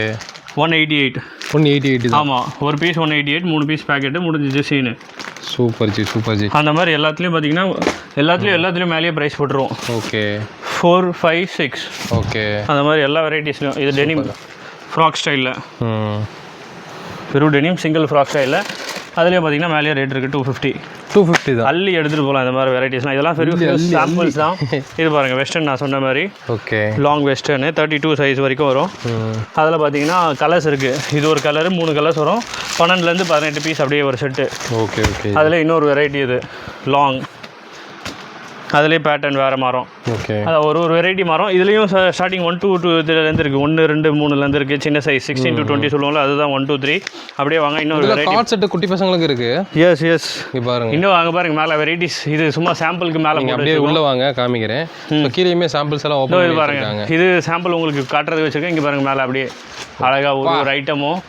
S1: 188. ஆமாம் ஒரு பீஸ் 188, 3 பீஸ் பேக்கெட்டு முடிஞ்சிச்சு சீனு.
S2: Super ji super ji.
S1: அந்த மாதிரி எல்லாத்துலேயும் பார்த்தீங்கன்னா எல்லாத்துலேயும் மேலேயே ப்ரைஸ் போட்டுருவோம்.
S2: ஓகே.
S1: 4 5 6.
S2: ஓகே.
S1: அந்த மாதிரி எல்லா வெரைட்டிஸ்லையும். இது டெனிம் ஃப்ராக் ஸ்டைலில், வெறும் டெனிம் சிங்கிள் ஃப்ராக் ஸ்டைலில். அதுலேயே பார்த்தீங்கன்னா மேலேயே ரேட் இருக்குது 250 தான். அள்ளி எடுத்துகிட்டு போகலாம் இந்த மாதிரி வெரைட்டிஸ்லாம். இதெல்லாம் பெரிய சாம்பிள்ஸ் தான். இது பாருங்கள் வெஸ்டர்ன் நான் சொன்ன மாதிரி.
S2: ஓகே.
S1: லாங் வெஸ்டர்னு 32 சைஸ் வரைக்கும் வரும். அதில் பார்த்தீங்கன்னா கலர்ஸ் இருக்குது. இது ஒரு கலரு 3 கலர்ஸ் வரும். 12லேருந்து 18 பீஸ் அப்படியே ஒரு செட்டு.
S2: Okay okay.
S1: அதில் இன்னொரு வெரைட்டி இது லாங், அதுலேயே பேட்டர்ன் வேறு மாறும்.
S2: ஓகே.
S1: அது ஒரு வெரைட்டி மாறும். இதுலேயும் ஸ்டார்டிங் 1 to 2 இருக்குது. 1 2 3 இருக்குது. சின்ன சைஸ் 16 to 20 சொல்லுவோம்ல, அதுதான் 1 2 3. அப்படியே வாங்க இன்னொரு வெரைட்டி.
S2: கார்ட் செட்டு குட்டி பசங்களுக்கு இருக்குது.
S1: Yes yes.
S2: இங்கே பாருங்க
S1: இன்னும் வாங்க பாருங்க மேலே வெரைட்டிஸ். இது சும்மா சாம்பிளுக்கு மேலே
S2: அப்படியே உள்ளே வாங்க காமிக்கிறேன். கீழேயுமே சாம்பிள்ஸ் எல்லாம் ஓப்பன் பண்ணி
S1: பாருங்க. இது சாம்பிள் உங்களுக்கு காட்டுறதுக்கு வச்சுருக்கேன். இங்கே பாருங்க மேலே அப்படியே அழகாக ஒரு ஐட்டமும்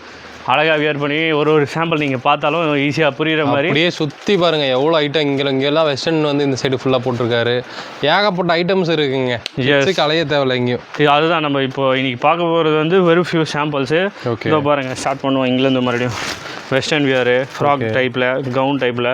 S1: அழகாக வியர் பண்ணி ஒரு சாம்பிள் நீங்கள் பார்த்தாலும் ஈஸியாக புரிகிற மாதிரி
S2: அப்படியே சுற்றி பாருங்கள் எவ்வளோ ஐட்டம். இங்கெல்லாம் வெஸ்டர்ன் வந்து இந்த சைடு ஃபுல்லாக போட்டிருக்காரு. ஏகப்பட்ட ஐட்டம்ஸ் இருக்குங்க. அலைய தேவையில்ல எங்கேயும்.
S1: அதுதான் நம்ம இப்போ இன்னைக்கு பார்க்க போகிறது வந்து வெறும் ஃபியூ சாம்பிள்ஸு. இதோ பாருங்கள் ஸ்டார்ட் பண்ணுவோம் இங்கிலேருந்து. மறுபடியும் வெஸ்டர்ன் வியரு, ஃப்ராக் டைப்பில், கவுன் டைப்பில்,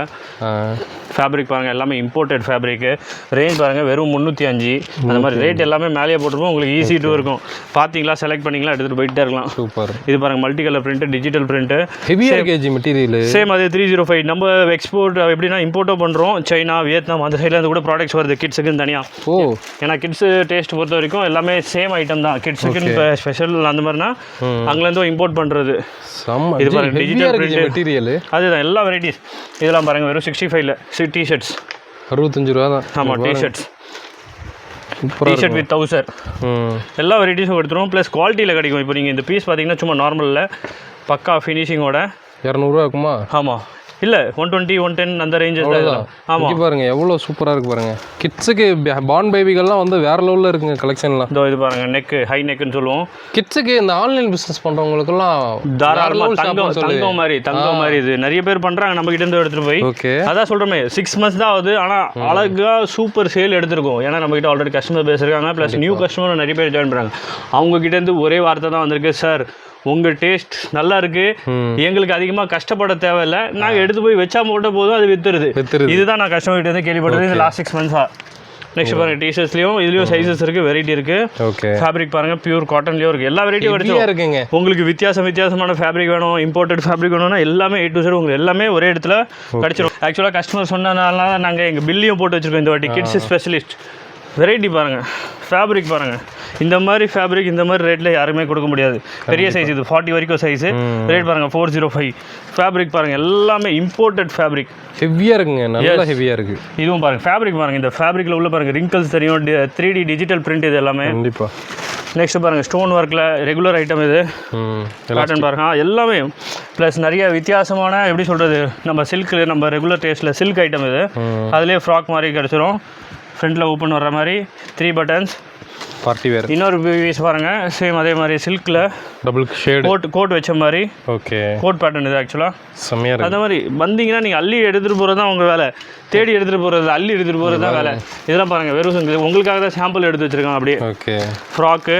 S1: ஃபேப்ரிக் பாருங்கள் எல்லாமே இம்போர்ட்டட் ஃபேப்ரிக்கு. ரேஞ்ச் பாருங்கள் வெறும் 305. அந்த மாதிரி ரேட் எல்லாமே மேலேயே போட்டிருப்போம். உங்களுக்கு ஈஸி டு இருக்கும். பார்த்தீங்களா, செலக்ட் பண்ணிங்களா, எடுத்துகிட்டு போயிட்டே இருக்கலாம்.
S2: சூப்பர்.
S1: இது பாருங்கள் multi colour print, digital print,
S2: ஹெவியாக கேஜி மெட்டீரியல்.
S1: சேம் அது 305. நம்ம எக்ஸ்போர்ட் எப்படின்னா இம்போர்ட்டோ பண்ணுறோம். சைனா, வியட்நாம் அந்த சைட்லேருந்து கூட ப்ராடக்ட்ஸ் வருது கிட்ஸுக்குன்னு தனியாக. ஏன்னா கிட்ஸ் டேஸ்ட் பொறுத்த வரைக்கும் எல்லாமே சேம் ஐட்டம் தான். கிட்ஸுக்குன்னு இப்போ ஸ்பெஷல் அந்த மாதிரினா அங்கேருந்து இம்போர்ட் பண்ணுறது. இது பாருங்கள் டிஜிட்டல் பிரிண்ட் மெட்டீரியல். அதுதான் எல்லா வெரைட்டிஸ். இதெல்லாம் பாருங்கள் வெறும் 65ல டிஷர்ட்ஸ்
S2: 65 ரூபா தான்.
S1: ஆமாம், டிஷர்ட்ஸ் டிஷர்ட் வித் டவுசர் எல்லா வெரைட்டிஸும் எடுத்துருவோம். ப்ளஸ் குவாலிட்டியில் கிடைக்கும். இப்போ நீங்கள் இந்த பீஸ் பார்த்தீங்கன்னா சும்மா நார்மலில் பக்கா ஃபினிஷிங்கோட
S2: 200 இருக்குமா?
S1: ஆமாம், இல்லை 120 110 அந்த ரேஞ்சஸ் தான். ஆமாம்
S2: பாருங்க எவ்வளோ சூப்பராக இருக்குது பாருங்க. கிட்ஸுக்கு பார்ன் பேபிகள்லாம் வந்து வேற லெவலில் இருக்குங்க கலெக்ஷன்லாம்.
S1: இதோ இது பாருங்க, நெக்கு ஹை நெக்குன்னு சொல்லுவோம்.
S2: கிட்ஸுக்கு இந்த ஆன்லைன் பிஸ்னஸ் பண்ணுறவங்களுக்குலாம்
S1: தாராளமாக தங்கம் மாதிரி இது நிறைய பேர் பண்ணுறாங்க. நம்ம கிட்ட இருந்து எடுத்துகிட்டு போய்.
S2: ஓகே,
S1: அதான் சொல்கிறோமே 6 months தான் ஆகுது. ஆனால் அழகாக சூப்பர் சேல் எடுத்திருக்கோம். ஏன்னா நம்ம கிட்ட ஆல்ரெடி கஸ்டமர் பேஸ் இருக்காங்க. ப்ளஸ் நியூ கஸ்டமர் நிறைய பேர் ஜாயின் பண்ணுறாங்க. அவங்க கிட்டேருந்து ஒரே வார்த்தை தான் வந்திருக்கு, சார் உங்கள் டேஸ்ட் நல்லா இருக்குது, எங்களுக்கு அதிகமாக கஷ்டப்பட தேவையில்லை, நாங்கள் எடுத்து போய் வச்சா மட்டும் போதும், அது வித்துருது. இதுதான் நான் கஸ்டமர் கிட்ட இருந்து கேள்விப்பட்டது இந்த லாஸ்ட் 6 months. நெக்ஸ்ட் பாருங்கள் டிஷர்ட்ஸ்லையும் இதுலேயும் சைஸஸ் இருக்குது, வெரைட்டி இருக்குது.
S2: ஓகே,
S1: ஃபேப்ரிக் பாருங்கள் பியூர் காட்டன்லேயும் இருக்குது. எல்லா வெரைட்டியும்
S2: இருக்குங்க.
S1: உங்களுக்கு வித்தியாசமான ஃபேப்ரிக் வேணும், இம்போர்ட்டட் ஃபேப்ரிக் வேணும்னா எல்லாமே A to Z உங்களுக்கு எல்லாமே ஒரே இடத்துல கிடச்சிடும். ஆக்சுவலாக கஸ்டமர் சொன்னதுனால நாங்கள் எங்கள் பில்லையும் போட்டு வச்சுருக்கோம் இந்த வாட்டி. கிட்ஸ் ஸ்பெஷலிஸ்ட் வெரைட்டி பாருங்கள், ஃபேப்ரிக் பாருங்கள். இந்த மாதிரி ஃபேப்ரிக் இந்த மாதிரி ரேட்டில் யாருமே கொடுக்க முடியாது. பெரிய சைஸ் இது 40 வரைக்கும் சைஸு. ரேட் பாருங்கள் 405. ஃபேப்ரிக் பாருங்கள் எல்லாமே இம்போர்ட்டட் ஃபேப்ரிக்.
S2: ஹெவியாக இருக்குங்க, நல்லா ஹெவியாக இருக்குது.
S1: இதுவும் பாருங்கள் ஃபேப்ரிக் பாருங்கள். இந்த ஃபேப்ரிக்கில் உள்ள பாருங்கள் ரிங்கிள்ஸ் தெரியும், 3D டிஜிட்டல் பிரிண்ட் இது எல்லாமே.
S2: கண்டிப்பாக.
S1: நெக்ஸ்ட் பாருங்கள் ஸ்டோன் ஒர்க்கில் ரெகுலர் ஐட்டம் இது காட்டன் பாருங்கள் எல்லாமே. ப்ளஸ் நிறைய வித்தியாசமான எப்படி சொல்கிறது, நம்ம சில்க்கு நம்ம ரெகுலர் டேஸ்ட்டில் சில்க் ஐட்டம் இது. அதுலேயே ஃப்ராக் மாதிரி கிடச்சிரும். ஃப்ரண்ட்டில் ஓப்பன் வர்ற மாதிரி 3 buttons.
S2: Party wear.
S1: இன்னொரு பீஸ் பாருங்கள் சேம் அதே மாதிரி சில்கில்
S2: டபுள் ஷேட் கோட்
S1: வச்ச மாதிரி.
S2: ஓகே,
S1: கோட் பேட்டர்ன் இது ஆக்சுவலாக
S2: செம்மையாக இருக்குது.
S1: அந்த மாதிரி வந்தீங்கன்னா நீங்கள் அள்ளி எடுத்துகிட்டு போகிறது தான் உங்கள் வேலை. தேடி எடுத்துகிட்டு போகிறது, அள்ளி எடுத்துகிட்டு போகிறது தான் வேலை. இதெல்லாம் பாருங்கள் வெறும் உங்களுக்காக தான் சாம்பிள் எடுத்து வச்சுருக்காங்க. அப்படியே
S2: ஓகே,
S1: ஃப்ராக்கு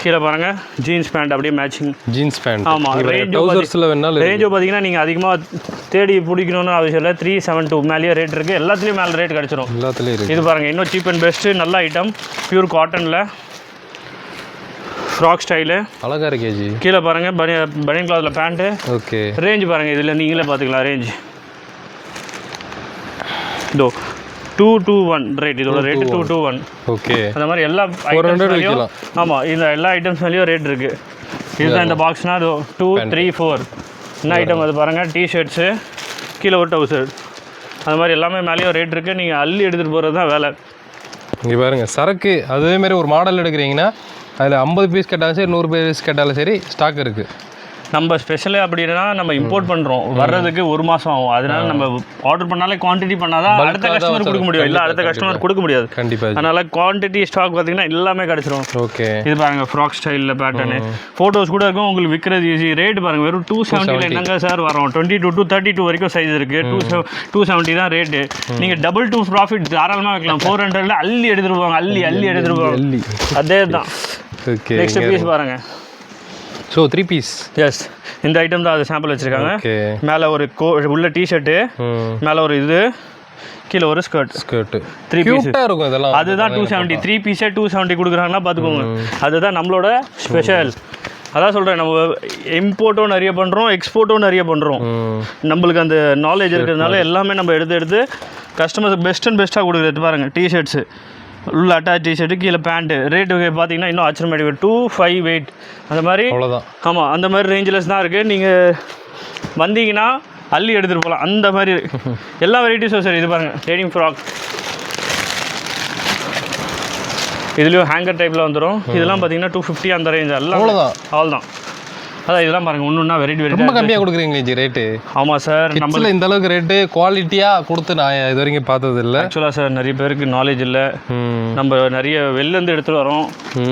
S1: கீழே பாருங்கள் ஜீன்ஸ் பேண்ட் அப்படியே மேட்சிங்
S2: ஜீன்ஸ் பேண்ட்.
S1: ஆமாம், ரேஞ்சோ பார்த்தீங்கன்னா நீங்கள் அதிகமாக தேடி பிடிக்கணும்னு அவசியம் இல்லை. 372 மேலேயே ரேட் இருக்குது. எல்லாத்துலேயும் மேலே ரேட் கிடச்சிரும்.
S2: எல்லாத்துலேயும் இருக்குது.
S1: இது பாருங்கள் இன்னும் சீப் அண்ட் பெஸ்ட்டு நல்ல ஐட்டம். பியூர் காட்டனில் ஃப்ராக் ஸ்டைலு
S2: அழகாக இருக்கேஜி.
S1: கீழே பாருங்கள் பனியன் கிளாத்தில் பேண்ட்டு.
S2: ஓகே,
S1: ரேஞ்சு பாருங்கள் இதில் நீங்களே பார்த்துக்கலாம் ரேஞ்ச். இதோ 221 ரேட், இதோட ரேட்டு 221.
S2: ஓகே,
S1: அந்த மாதிரி எல்லா ஐட்டம்ஸ்லையும். ஆமாம், இந்த எல்லா ஐட்டம்ஸ் மேலேயும் ரேட் இருக்குது. இதுதான் இந்த பாக்ஸ்னால் அது 2 3 4 என்ன ஐட்டம் அது பாருங்கள். டிஷர்ட்ஸு கீழே ஒரு டவுசர் அது மாதிரி எல்லாமே மேலேயும் ரேட் இருக்குது. நீங்கள் அள்ளி எடுத்துகிட்டு போகிறது தான் வேலை.
S2: இங்கே பாருங்கள் சரக்கு அதேமாரி ஒரு மாடல் எடுக்கிறீங்கன்னா அதில் 50 பீஸ் கேட்டாலும் சரி 100 பீஸ் கேட்டாலும் சரி ஸ்டாக் இருக்குது.
S1: நம்ம ஸ்பெஷலாக அப்படின்னா நம்ம இம்போர்ட் பண்ணுறோம், வர்றதுக்கு 1 மாதம் ஆகும். அதனால நம்ம ஆர்டர் பண்ணாலே குவான்டிட்டி பண்ணாதான் அடுத்த கஸ்டமர் கொடுக்க முடியும். இல்லை அடுத்த கஸ்டமர் கொடுக்க முடியாது.
S2: கண்டிப்பாக.
S1: அதனால குவான்டிட்டி ஸ்டாக் பார்த்தீங்கன்னா எல்லாமே கிடச்சிரும்.
S2: ஓகே,
S1: இது பாருங்கள் ஃப்ராக் ஸ்டைலில் பேட்டர்னு ஃபோட்டோஸ் கூட இருக்கும். உங்களுக்கு விற்கிறது ஈஸி. ரேட் பாருங்கள் வெறும் 270 என்னங்க சார் வரும். 22 to 32 வரைக்கும் சைஸ் இருக்குது. 270 தான் ரேட்டு. நீங்கள் 2 ப்ராஃபிட் தாராளமாக வைக்கலாம். 400ல் அள்ளி எடுத்துகிட்டு போவாங்க. அள்ளி எடுத்துகிட்டு போவாங்க. அதே தான்.
S2: ஓகே,
S1: நெக்ஸ்ட் பீஸ் பாருங்கள்.
S2: So 3 piece.
S1: எஸ், இந்த ஐட்டம் தான் அது சாம்பிள் வச்சுருக்காங்க. மேலே ஒரு உள்ள டிஷர்ட்டு, மேலே ஒரு இது, கீழே ஒரு ஸ்கர்ட்டு 3 பீஸ் இருக்கும். இதெல்லாம் அதுதான் 270. 3 பீஸே 270 கொடுக்குறாங்கன்னா பார்த்துக்கோங்க. அதுதான் நம்மளோட ஸ்பெஷல். அதான் சொல்கிறேன், நம்ம இம்போர்ட்டும் நிறைய பண்ணுறோம், எக்ஸ்போர்ட்டும் நிறைய பண்ணுறோம். நம்மளுக்கு அந்த நாலேஜ் இருக்கிறதுனால எல்லாமே நம்ம எடுத்து கஸ்டமருக்கு பெஸ்ட்டாக கொடுக்குறது. பாருங்கள் டிஷர்ட்ஸு உள்ள அட்டாச் டிஷர்ட்டு கீழே பேண்ட்டு. ரேட்டு பார்த்தீங்கன்னா இன்னும் ஆச்சரியமாடி 258 அந்த மாதிரி.
S2: அவ்வளோதான்.
S1: ஆமாம், அந்த மாதிரி ரேஞ்சில் தான் இருக்குது. நீங்கள் வந்தீங்கன்னா அள்ளி எடுத்துகிட்டு போகலாம். அந்த மாதிரி எல்லா வெரைட்டிஸும் சரி. இது பாருங்கள் லேடிங் ஃப்ராக், இதுலேயும் ஹேங்கர் டைப்பில் வந்துடும். இதெல்லாம் பார்த்தீங்கன்னா 250 அந்த ரேஞ்ச். எல்லாம் அவ்வளோதான். அதான் இதெல்லாம் பாருங்கள் ஒன்றுன்னா வெரைட்டி
S2: ரொம்ப கம்மியாக கொடுக்குறீங்களே ரேட்டு.
S1: ஆமாம் சார்,
S2: நம்மள இந்த அளவுக்கு ரேட்டு குவாலிட்டியாக கொடுத்து நான் இது வரைக்கும் பார்த்தது இல்லை.
S1: ஆக்சுவலாக சார் நிறைய பேருக்கு நாலேஜ் இல்லை. நம்ம நிறைய வெளிலேருந்து எடுத்துகிட்டு வரோம்,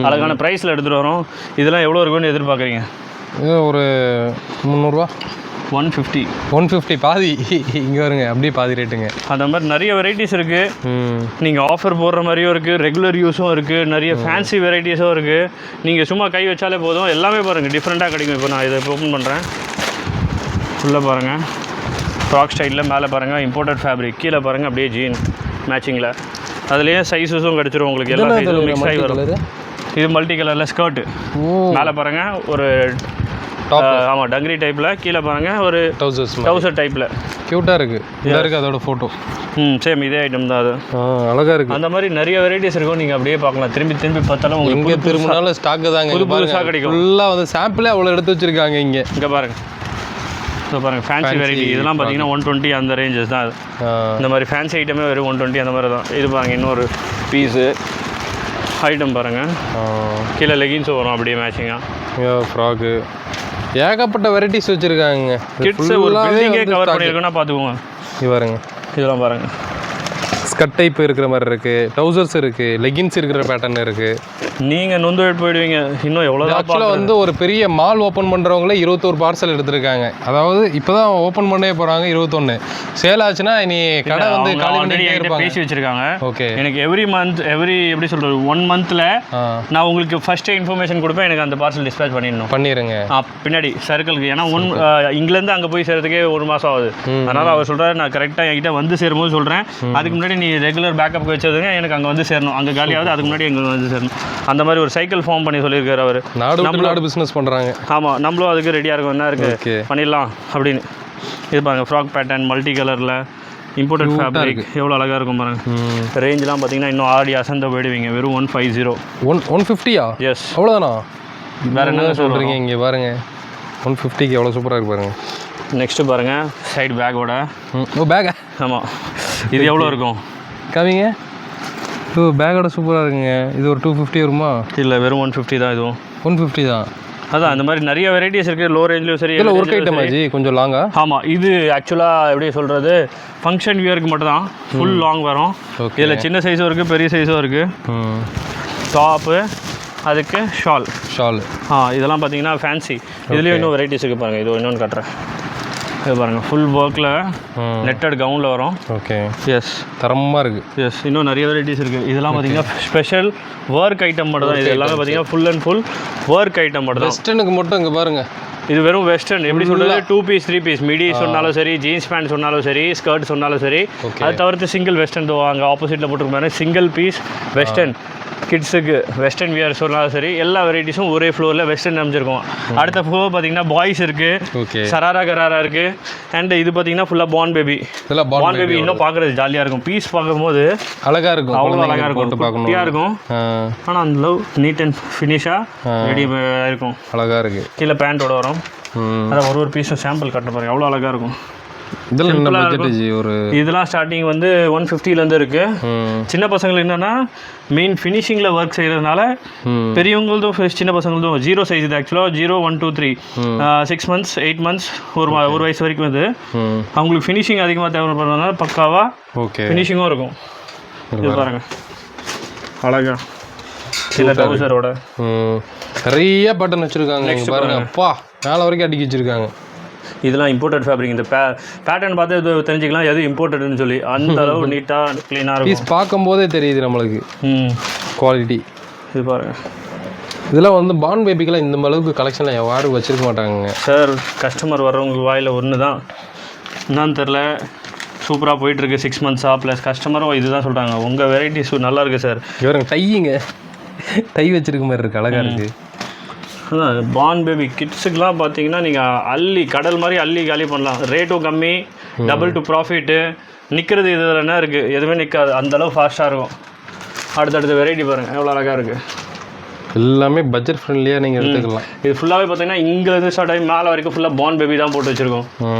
S1: அழகான ப்ரைஸில் எடுத்துகிட்டு வரோம். இதெல்லாம் எவ்வளோ இருக்குன்னு எதிர்பார்க்குறீங்க?
S2: இது ஒரு 300
S1: 150
S2: பாதி. இங்கே வருங்க அப்படியே பாதி ரேட்டுங்க.
S1: அந்த மாதிரி நிறைய வெரைட்டிஸ் இருக்குது. நீங்கள் ஆஃபர் போடுற மாதிரியும் இருக்குது, ரெகுலர் யூஸும் இருக்குது, நிறைய ஃபேன்சி வெரைட்டிஸும் இருக்குது. நீங்கள் சும்மா கை வச்சாலே போதும், எல்லாமே பாருங்கள் டிஃப்ரெண்ட்டாக கிடைக்கும். இப்போ நான் இதை ஓப்பன் பண்ணுறேன். உள்ளே பாருங்கள் ஃப்ராக் ஸ்டைலில் மேலே பாருங்கள் இம்போர்ட்டட் ஃபேப்ரிக், கீழே பாருங்கள் அப்படியே ஜீன் மேட்சிங்கில். அதுலேயே சைஸஸும் கிடச்சிரும் உங்களுக்கு, எல்லா சைஸும் மிக்ஸ் ஆகி வரும். இது மல்டி கலரில் ஸ்கர்ட்டு, மேலே பாருங்கள் ஒரு ஆமாம் டங்கரி டைப்பில், கீழே பாருங்கள் ஒரு டவுசர் டைப்பில்.
S2: க்யூட்டாக இருக்குது. இதாக இருக்குது அதோட ஃபோட்டோ.
S1: சேம் இதே ஐட்டம் தான் அது.
S2: அழகாக இருக்குது.
S1: அந்த மாதிரி நிறைய வெரைட்டிஸ் இருக்கும், நீங்கள் அப்படியே பார்க்கலாம். திரும்பி பார்த்தாலும் உங்களுக்கு
S2: இங்கே திரும்பினாலும் ஸ்டாக்கு தாங்க,
S1: புதுசாக கிடைக்கும்.
S2: ஃபுல்லாக வந்து சாம்பிளே அவ்வளோ எடுத்து வச்சுருக்காங்க இங்கே.
S1: இங்கே பாருங்கள், ஸோ பாருங்கள் ஃபேன்சி வெரைட்டி. இதெல்லாம் பார்த்தீங்கன்னா 120 அந்த ரேஞ்சஸ் தான். இந்த மாதிரி ஃபேன்சி ஐட்டமே வெறும் 120 அந்த மாதிரி தான். இது பாருங்கள் இன்னொரு பீஸு ஐட்டம் பாருங்கள், கீழே லெகின்ஸும் வரும் அப்படியே மேட்சிங்காக.
S2: ஃப்ராக்கு ஏகப்பட்ட வெரைட்டிஸ் வச்சுருக்காங்க.
S1: கிட்ஸ் ஒரு பில்டிங்கே கவர் பண்ணியிருக்கோன்னா பார்த்துக்கோங்க.
S2: இது பாருங்க,
S1: இதெல்லாம் பாருங்கள்
S2: ஸ்கர்ட் டைப் இருக்கிற மாதிரி இருக்குது, டவுசர்ஸ் இருக்குது, லெகின்ஸ் இருக்கிற பேட்டர்ன் இருக்குது.
S1: நீங்கள் நொந்து போயிடுவீங்க. இன்னும் எவ்வளோ
S2: ஆக்சுவலாக வந்து ஒரு பெரிய மால் ஓப்பன் பண்ணுறவங்களே 21 பார்சல் எடுத்திருக்காங்க. அதாவது இப்போ தான் ஓப்பன் பண்ணவே போகிறாங்க 21. சேல் ஆச்சுன்னா இனி கடை வந்து
S1: பேசி வச்சுருக்காங்க.
S2: ஓகே,
S1: எனக்கு எவ்ரி எப்படி சொல்கிறது 1 மந்தில் நான் உங்களுக்கு ஃபஸ்ட்டு இன்ஃபர்மேஷன் கொடுப்பேன். எனக்கு அந்த பார்சல் டிஸ்பேச் பண்ணிடுங்க பின்னாடி சர்க்கிளுக்கு. ஏன்னா இங்கேருந்து அங்கே போய் சேர்றதுக்கே 1 மாதம் ஆகுது. அதனால் அவர் சொல்கிறார் நான் கரெக்டாக என்கிட்ட வந்து சேரும்போது சொல்கிறேன். அதுக்கு முன்னாடி நீ ரெகுலர் பேக்கப் வச்சதுங்க எனக்கு அங்கே வந்து சேரணும். அங்கே காலியாவது அதுக்கு முன்னாடி எங்களுக்கு வந்து சேரணும். அந்த மாதிரி ஒரு சைக்கிள் ஃபார்ம் பண்ணி சொல்லியிருக்காரு அவர்.
S2: நாடு பிஸ்னஸ் பண்ணுறாங்க.
S1: ஆமாம், நம்மளும் அதுக்கு ரெடியாக இருக்கும். என்ன இருக்குது பண்ணிடலாம் அப்படின்னு. இது பாருங்கள் ஃப்ராக் பேட்டர்ன் மல்டி கலரில் இம்போர்ட்டட் ஃபேப்ரிக் எவ்வளோ அழகாக இருக்கும் பாருங்கள். ரேஞ்செலாம் பார்த்தீங்கன்னா இன்னும் ஆடி அசந்த போயிடுவீங்க. வெறும் 150.
S2: 150யா?
S1: எஸ்,
S2: அவ்வளோதானா?
S1: வேறு என்ன
S2: சொல்கிறீங்க? இங்கே பாருங்கள் 150க்கு எவ்வளோ சூப்பராக இருக்குது பாருங்கள்.
S1: நெக்ஸ்ட்டு பாருங்கள் சைடு பேக்கோட.
S2: பேக்கா? ஆமாம்.
S1: இது எவ்வளோ இருக்கும்
S2: காமிங்க. பேக்கோட சூப்பராக இருக்குங்க. இது ஒரு 250 வருமா?
S1: இல்லை, வெறும் 150 தான். இதுவும்
S2: 150 தான்.
S1: அதான் அந்த மாதிரி நிறைய வெரைட்டிஸ் இருக்குது. லோ ரேஞ்சிலும் சரி.
S2: இல்லை ஒர்க் ஐட்டம் ஆச்சு கொஞ்சம் லாங்கா.
S1: ஆமாம், இது ஆக்சுவலாக எப்படி சொல்கிறது ஃபங்க்ஷன் வியருக்கு மட்டும் தான் ஃபுல் லாங் வரும். இதில் சின்ன சைஸும் இருக்குது, பெரிய சைஸும் இருக்குது. டாப்பு, அதுக்கு ஷால். இதெல்லாம் பார்த்தீங்கன்னா ஃபேன்சி. இதுலேயும் இன்னும் வெரைட்டிஸ் இருக்குது பாருங்கள். இது இன்னொன்று காட்டுறேன். இது பாருங்கள் ஃபுல் ஒர்க்கில் நெட்டட் கவுனில் வரும்.
S2: ஓகே,
S1: எஸ்,
S2: தரமாக இருக்குது.
S1: எஸ், இன்னும் நிறைய வெரைட்டிஸ் இருக்குது. இதெல்லாம் பார்த்தீங்கன்னா ஸ்பெஷல் ஒர்க் ஐட்டம் மட்டும் தான். இது எல்லாமே பார்த்தீங்கன்னா full and full work item மட்டும் தான்.
S2: வெஸ்டர்னுக்கு மட்டும் இங்கே பாருங்கள்.
S1: இது வெறும் வெஸ்டர்ன். எப்படி சொல்கிறது 2 பீஸ் 3 பீஸ் மிடி சொன்னாலும் சரி, ஜீன்ஸ் பேண்ட் சொன்னாலும் சரி, ஸ்கர்ட் சொன்னாலும் சரி. அது தவிர்த்து சிங்கிள் வெஸ்டர்ன் அங்கே ஆப்போசிட்டில் போட்டுருப்பாங்க. சிங்கிள் பீஸ் வெஸ்டர்ன் கிட்ஸுக்கு வெஸ்டர்ன் வியர் சொன்னாலும் சரி, எல்லா வெரைட்டிஸும் ஒரே ஃப்ளோரில் வெஸ்டர்ன் அமைச்சிருக்கோம். அடுத்த ஃப்ளோர் பார்த்தீங்கன்னா பாய்ஸ் இருக்குது, சராரா கராரா இருக்குது. அண்ட் இது பார்த்தீங்கன்னா ஃபுல்லாக பார்ன் பேபி. பார்ன் பேபி இன்னும் பார்க்குறது ஜாலியாக இருக்கும். பீஸ் பார்க்கும்போது
S2: அழகாக இருக்கும்,
S1: அவ்வளோ அழகாக இருக்கும், குட்டியாக இருக்கும். ஆனால் அந்த லவ் நீட் அண்ட் ஃபினிஷாக ரெடி இருக்கும்.
S2: அழகாக இருக்குது.
S1: கீழே பேண்ட்டோட வரும். அதான் ஒரு பீஸும் சாம்பிள் கட்ட பாருங்க, எவ்வளோ அழகாக இருக்கும். இதெல்லாம் ஸ்டார்டிங் வந்து 150லேருந்து இருக்குது. சின்ன பசங்களுக்கு என்னென்னா மெயின் ஃபினிஷிங்கில் ஒர்க் செய்கிறதுனால பெரியவங்களும் சின்ன பசங்களும் 0 சைஸ். இது ஆக்சுவலாக 0, 1, 2, 3 6 months 8 months ஒரு வயசு வரைக்கும் வந்து அவங்களுக்கு ஃபினிஷிங் அதிகமாக தேவைப்படுறதுனால பக்காவாக ஃபினிஷிங்கும் இருக்கும். இது பாருங்கள் அழகா சில டவுசரோட
S2: நிறைய பட்டன் வச்சுருக்காங்க. பாருங்க அப்பா, மேலே வரைக்கும் அடிக்கி வச்சுருக்காங்க.
S1: இதெல்லாம் இம்போர்ட்டட் ஃபேப்ரிக். இந்த பேட்டர்ன் பார்த்து தெரிஞ்சுக்கலாம் எது இம்போர்ட்டட்னு சொல்லி. அந்த அளவு நீட்டாக க்ளீனாக இருக்கும்.
S2: பீஸ் பார்க்கும்போதே தெரியுது நம்மளுக்கு குவாலிட்டி. இது
S1: பாருங்கள்,
S2: இதெல்லாம் வந்து பார்ன் பேபிக்கெல்லாம் இந்த அளவுக்கு கலெக்ஷனில் யாரும் வச்சுருக்க மாட்டாங்க சார்.
S1: கஸ்டமர் வர்றவங்க வாயில் ஒன்று தான் என்னன்னு தெரில, சூப்பராக போயிட்டுருக்கு 6 months ப்ளஸ் கஸ்டமரும் இதுதான் சொல்கிறாங்க. உங்கள் வெரைட்டிஸ் நல்லா இருக்குது சார்.
S2: இவருங்க டையிங்க டை வச்சுருக்க மாதிரி இருக்குது, அழகாக இருக்குது.
S1: அதான் பார்ன் பேபி கிட்ஸுக்கெலாம் பார்த்தீங்கன்னா நீங்கள் கடல் மாதிரி அள்ளி காலி பண்ணலாம். ரேட்டும் கம்மி, டபுள் டு ப்ராஃபிட்டு. நிற்கிறது இதில் என்ன இருக்குது, எதுவுமே நிற்காது, அந்தளவு ஃபாஸ்ட்டாக இருக்கும். அடுத்தடுத்த வெரைட்டி பாருங்கள் எவ்வளோ அழகாக இருக்குது.
S2: எல்லாமே பட்ஜெட் ஃப்ரெண்ட்லியாக நீங்கள் எடுத்துக்கலாம்.
S1: இது ஃபுல்லாகவே பார்த்தீங்கன்னா இங்கேருந்து ஸ்டார்ட் ஆகி மேலே வரைக்கும் ஃபுல்லாக பார்ன் பேபி தான் போட்டு வச்சுருக்கோம்.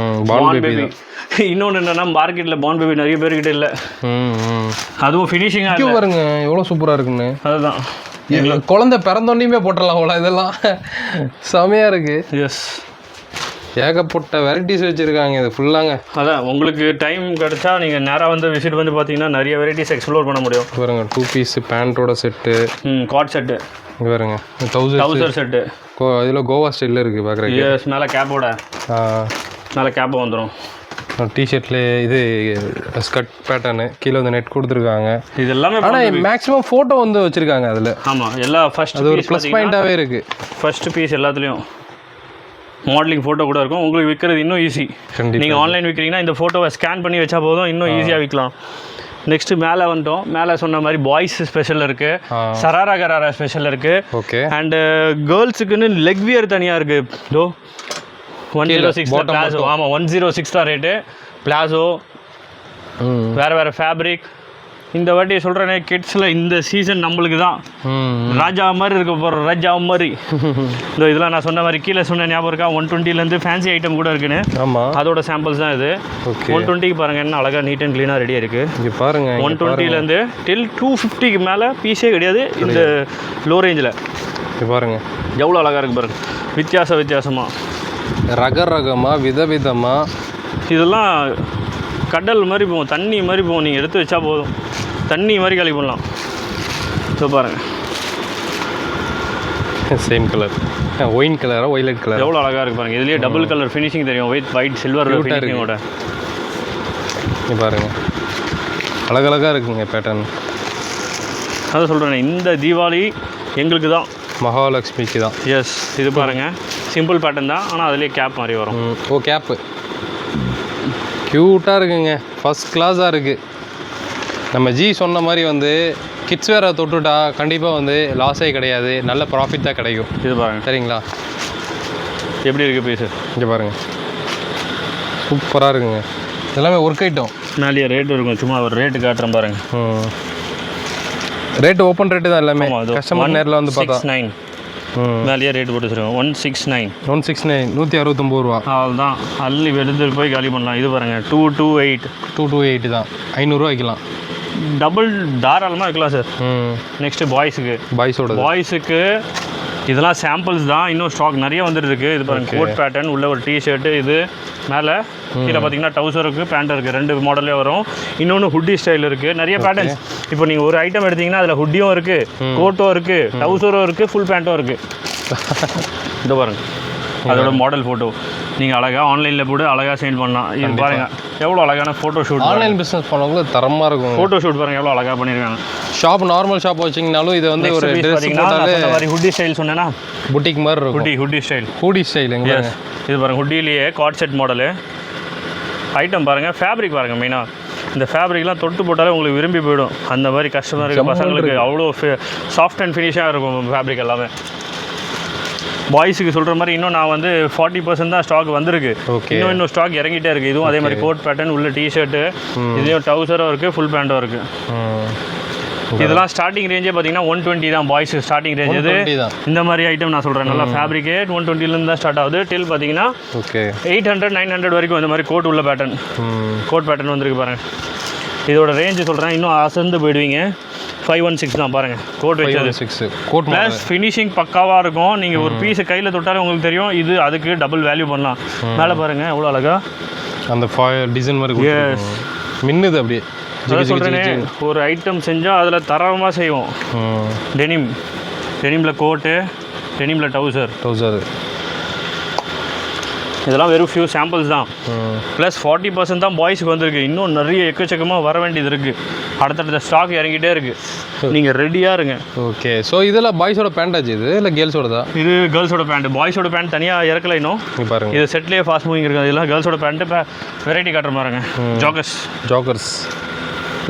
S1: Born baby. இன்னொன்று என்னென்னா மார்க்கெட்டில் பார்ன் பேபி நிறைய பேர்கிட்ட இல்லை. அதுவும் ஃபினிஷிங்காக
S2: பாருங்க எவ்வளோ சூப்பராக இருக்குன்னு.
S1: அதுதான்
S2: குழந்தை பிறந்தோன்னையுமே போட்டுடலாம் அவ்வளோ. இதெல்லாம் செமையாக இருக்குது.
S1: எஸ்,
S2: ஏகப்பட்ட வெரைட்டிஸ் வச்சுருக்காங்க. இது ஃபுல்லாங்க.
S1: அதான் உங்களுக்கு டைம் கிடச்சா நீங்கள் நேராக வந்து விசிட் வந்து பார்த்தீங்கன்னா நிறைய வெரைட்டிஸ் எக்ஸ்ப்ளோர் பண்ண முடியும்.
S2: பாருங்க 2 பீஸ் பேண்ட்டோட செட்டு,
S1: காட் செட்டு.
S2: இங்கே பாருங்க
S1: டவுசர் செட்டு.
S2: இதில் கோவா ஸ்டைலில் இருக்குது பார்க்குறீங்க.
S1: எஸ், மேலே கேப்போட மேலே கேப்பு வந்துடும்.
S2: டிஷர்ட்லேயே இது ஸ்கர்ட் பேட்டர்னு, கீழே வந்து நெட் கொடுத்துருக்காங்க.
S1: இது எல்லாமே
S2: ஆனால் மேக்ஸிமம் ஃபோட்டோ வந்து வச்சுருக்காங்க அதில்.
S1: ஆமாம், எல்லா ஃபர்ஸ்ட்
S2: அது ஒரு ப்ளஸ் பாயிண்ட்டாகவே இருக்குது.
S1: ஃபர்ஸ்ட் பீஸ் எல்லாத்துலேயும் மாடலிங் ஃபோட்டோ கூட இருக்கும். உங்களுக்கு விற்கிறது இன்னும் ஈஸி. நீங்கள் ஆன்லைன் விற்கிறீங்கன்னா இந்த ஃபோட்டோவை ஸ்கேன் பண்ணி வச்சா போதும், இன்னும் ஈஸியாக விற்கலாம். நெக்ஸ்ட்டு மேலே வந்துட்டோம். மேலே சொன்ன மாதிரி பாய்ஸ் ஸ்பெஷல் இருக்குது, சராரா கராரா ஸ்பெஷல் இருக்குது.
S2: ஓகே.
S1: அண்டு கேர்ள்ஸுக்குன்னு லெக் வியர் தனியாக இருக்குது. இதோ 106 பிளாசோ. ஆமாம், 106 தான் ரேட்டு. பிளாசோ வேறு ஃபேப்ரிக். இந்த வாட்டி சொல்கிறேனே, கிட்ஸில் இந்த சீசன் நம்மளுக்கு தான் ராஜா மாதிரி இருக்க போகிறோம். ராஜா மாதிரி இந்த இதெல்லாம் நான் சொன்ன மாதிரி கீழே சொன்ன ஞாபகம் இருக்கா? 120லேருந்து ஃபேன்சி ஐட்டம் கூட இருக்குன்னு.
S2: ஆமாம்,
S1: அதோட சாம்பிள்ஸ் தான் இது. 120க்கு பாருங்கள் என்ன அழகாக நீட் அண்ட் க்ளீனாக ரெடியாக இருக்குது.
S2: இங்கே பாருங்கள்,
S1: 120லேருந்து டில் 250க்கு மேலே பீஸே கிடையாது இந்த லோ ரேஞ்சில்.
S2: இங்கே பாருங்கள்
S1: எவ்வளோ அழகாக இருக்குது பாருங்கள். வித்தியாசமாக
S2: ரகரகமாக விதவிதமாக.
S1: இதெல்லாம் கடல் மாதிரி போகும், தண்ணி மாதிரி போகும். நீங்கள் எடுத்து வச்சா போதும், தண்ணி மாதிரி காலி பண்ணலாம். ஸோ பாருங்கள்,
S2: சேம் கலர், ஒயின் கலரா ஒய்லட் கலர்,
S1: எவ்வளோ அழகாக இருக்குது பாருங்கள். இதுலேயே டபுள் கலர் ஃபினிஷிங் தெரியும், ஒயிட் சில்வர் ஃபினிஷிங்கோட.
S2: இங்கே பாருங்கள், அழகழகாக இருக்குங்க பேட்டர்ன்.
S1: அதான் சொல்கிறேன், இந்த தீபாவளி எங்களுக்கு தான்,
S2: மகாலட்சுமிக்கு தான்.
S1: எஸ். இது பாருங்கள், சிம்பிள் பேட்டர்ன் தான், ஆனால் அதுலேயே கேப் மாதிரி வரும்.
S2: ஓ, கேப்பு க்யூட்டாக இருக்குங்க, ஃபஸ்ட் கிளாஸாக இருக்குது. நம்ம ஜி சொன்ன மாதிரி வந்து கிட்ஸ் வேரை தொட்டுட்டா கண்டிப்பாக வந்து லாஸே கிடையாது, நல்ல ப்ராஃபிட் தான் கிடைக்கும்.
S1: இது பாருங்கள்,
S2: சரிங்களா?
S1: எப்படி இருக்குது பீஸு?
S2: இங்கே பாருங்கள், சூப்பராக இருக்குங்க. எல்லாமே ஒர்க் ஐட்டம்.
S1: மேலேயே ரேட்டு இருக்கும், சும்மா ஒரு ரேட்டு காட்டுறேன் பாருங்கள்.
S2: ரேட்டு ஓப்பன் ரேட்டு தான் எல்லாமே. கஸ்டமர் நேரில் வந்து பார்த்தா
S1: 169 மேலேயே ரேட்டு போட்டு வச்சுருக்கோம். 169
S2: 169 ரூபா.
S1: அவ்வளோதான், அள்ளி எடுத்துட்டு போய் காலி பண்ணலாம். இது பாருங்கள், 228
S2: தான், 500 வைக்கலாம்.
S1: டபுள் தாராளமாக வைக்கலாம் சார். நெக்ஸ்ட்டு பாய்ஸுக்கு இதெல்லாம் சாம்பிள்ஸ் தான், இன்னும் ஸ்டாக் நிறைய வந்துட்டு இருக்குது. இது பாருங்கள், கோட் பேட்டர்ன் உள்ள ஒரு டிஷர்ட்டு, இது மேலே கீழே பார்த்தீங்கன்னா டவுசர் இருக்குது, பேண்ட் இருக்குது, 2 மாடலே வரும். இன்னொன்று ஹுட்டி ஸ்டைல் இருக்குது, நிறைய பேட்டர்ன்ஸ். இப்போ நீங்கள் ஒரு ஐட்டம் எடுத்திங்கன்னா அதில் ஹுட்டியும் இருக்குது, கோட்டும் இருக்குது, டவுசரும் இருக்குது, ஃபுல் பேண்ட்டும் இருக்குது. இது பாருங்கள், அதோட மாடல் ஃபோட்டோ நீங்கள் அழகாக ஆன்லைனில் போட்டு அழகாக சென்ட் பண்ணலாம். இது பாருங்கள், எவ்வளோ அழகான ஃபோட்டோ ஷூட்.
S2: ஆன்லைன் பிஸ்னஸ் பண்ணவங்க தரமாக இருக்கும்.
S1: ஃபோட்டோ ஷூட் பாருங்கள், எவ்வளோ அழகாக பண்ணியிருக்காங்க.
S2: ஷாப் நார்மல் ஷாப் வச்சிங்கனாலும் இது வந்து ஒரு
S1: மாதிரி ஹுட்டி ஸ்டைல் சொன்னேன்னா
S2: புட்டிக் மாதிரி இருக்கும்.
S1: ஹுட்டி ஸ்டைல் இது பாருங்கள், ஹுட்டிலேயே கார்ட் செட் மாடலு ஐட்டம் பாருங்கள். ஃபேப்ரிக் பாருங்கள், மெயினாக இந்த ஃபேப்ரிக்லாம் தொட்டு போட்டாலே உங்களுக்கு விரும்பி போயிடும். அந்த மாதிரி கஸ்டமருக்கு பசங்களுக்கு அவ்வளோ சாஃப்ட் அண்ட் ஃபினிஷாக இருக்கும் ஃபேப்ரிக் எல்லாமே. பாய்ஸுக்கு சொல்கிற மாதிரி இன்னும் நான் வந்து 40% தான் ஸ்டாக் வந்திருக்கு. இன்னும் ஸ்டாக் இறங்கிட்டே இருக்குது. இதுவும் அதே மாதிரி கோட் பேட்டர்ன் உள்ள டிஷர்ட்டு, இதுலேயும் டவுசரும் இருக்குது, ஃபுல் பேண்ட்டும் இருக்குது. இதெல்லாம் ஸ்டார்டிங் ரேஞ்சே பார்த்தீங்கன்னா 120 தான் பாய்ஸ் ஸ்டார்டிங் ரேஞ்ச். இது இந்த மாதிரி ஐட்டம் நான் சொல்கிறேன், நல்லா ஃபேப்ரிக்கே 120லேருந்து தான் ஸ்டார்ட் ஆகுது. டில் பார்த்தீங்கன்னா 800 900 வரைக்கும் இந்த மாதிரி கோட் உள்ள பேட்டர்ன், கோட் பேட்டர்ன் வந்துருக்கு பாருங்கள். இதோட ரேஞ்சு சொல்கிறேன், இன்னும் அசந்து போயிடுவீங்க. 516 தான் பாருங்கள், கோட் வச்சது. ப்ளஸ் ஃபினிஷிங் பக்காவாக இருக்கும். நீங்கள் ஒரு பீஸை கையில் தொட்டாலே உங்களுக்கு தெரியும், இது அதுக்கு டபுள் வேல்யூ பண்ணலாம். மேலே பாருங்கள் எவ்வளோ அழகா
S2: அந்த டிசைன் மாதிரி மின்னுது அப்படியே.
S1: அதான் சொல்கிறேனே, ஒரு ஐட்டம் செஞ்சால் அதில் தரமாக செய்வோம். டெனிமில் கோட்டு, டெனிமில் டவுசர். இதெல்லாம் வெறும் ஃபியூ சாம்பிள்ஸ் தான். ப்ளஸ் 40% தான் பாய்ஸுக்கு வந்திருக்கு. இன்னும் நிறைய எக்கச்சக்கமாக வர வேண்டியது இருக்குது. அடுத்தடுத்த ஸ்டாக் இறங்கிட்டே இருக்குது, நீங்கள் ரெடியாக இருங்க.
S2: ஓகே. ஸோ இதெல்லாம் பாய்ஸோட பேண்ட் ஆச்சு, இது இல்லை கேர்ள்ஸோட தான்?
S1: இது கேர்ள்ஸோட பேண்ட். பாய்ஸோட பேண்ட் தனியாக இறக்கல இன்னும்.
S2: பாருங்கள்,
S1: இது செட்லேயே ஃபாஸ்ட் மூவிங் இருக்குது. இதெல்லாம் கேர்ள்ஸோட பேண்ட்டு. இப்போ வெரைட்டி காட்டுற பாருங்க,
S2: ஜாக்கர்ஸ்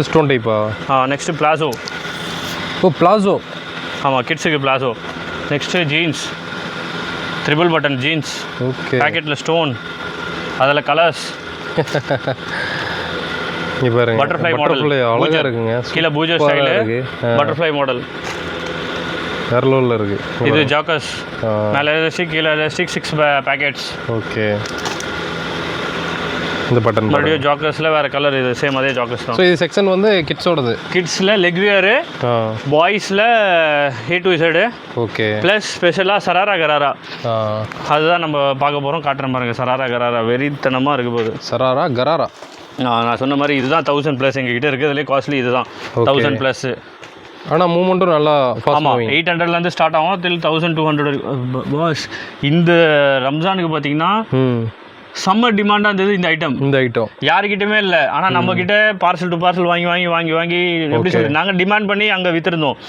S2: ஸ்டோன் டைப்பா.
S1: Next palazzo.
S2: பிளாசோ,
S1: ஆமாம், கிட்ஸுக்கு palazzo. Next jeans, triple button jeans.
S2: Okay.
S1: பேக்கெட்டில் ஸ்டோன், அதில் கலர்ஸ். பட்டர்ஃப்ளை மாடல்
S2: அழகாக இருக்குங்க.
S1: கீழே பூஜா ஸ்டைலு, பட்டர்ஃப்ளை மாடல்
S2: வேற லெவலில் இருக்குது.
S1: இது ஜாக்கர்ஸ், மேலே எலாஸ்டிக், கீழே எலாஸ்டிக், 6 பேக்கெட்ஸ்.
S2: ஓகே. இந்த பட்டன்
S1: மறுபடியும் ஜாக்கர்ஸில் வேறு கலர், இது சேம் அதே ஜாக்கர்ஸ் தான்.
S2: ஸோ இது செக்ஷன் வந்து கிட்ஸோடது.
S1: கிட்ஸில் லெக் வியரு, பாய்ஸில் A to Z.
S2: Okay.
S1: Plus ஸ்பெஷலாக சராரா கராரா, அதுதான் நம்ம பார்க்க போகிறோம். காட்டுறேன் பாருங்கள், சராரா கராரா வெறித்தனமாக இருக்குது போகுது.
S2: சராரா கராரா
S1: நான் சொன்ன மாதிரி இதுதான் 1000+ எங்ககிட்ட இருக்குது. இதுலேயே காஸ்ட்லி இதுதான் 1000+.
S2: ஆனால் மூமெண்ட்டும் நல்லா
S1: ஆமாம், 800லேருந்து ஸ்டார்ட் ஆகும், till 1200. பாஸ் இந்த ரம்ஜானுக்கு பார்த்தீங்கன்னா செம்ம டிமாண்டாக இருந்தது இந்த ஐட்டம். யாருக்கிட்டமே இல்லை, ஆனால் நம்ம கிட்ட பார்சல் டு பார்சல் வாங்கி எப்படி சொல்லி நாங்கள் டிமாண்ட் பண்ணி அங்கே விற்றுருந்தோம்.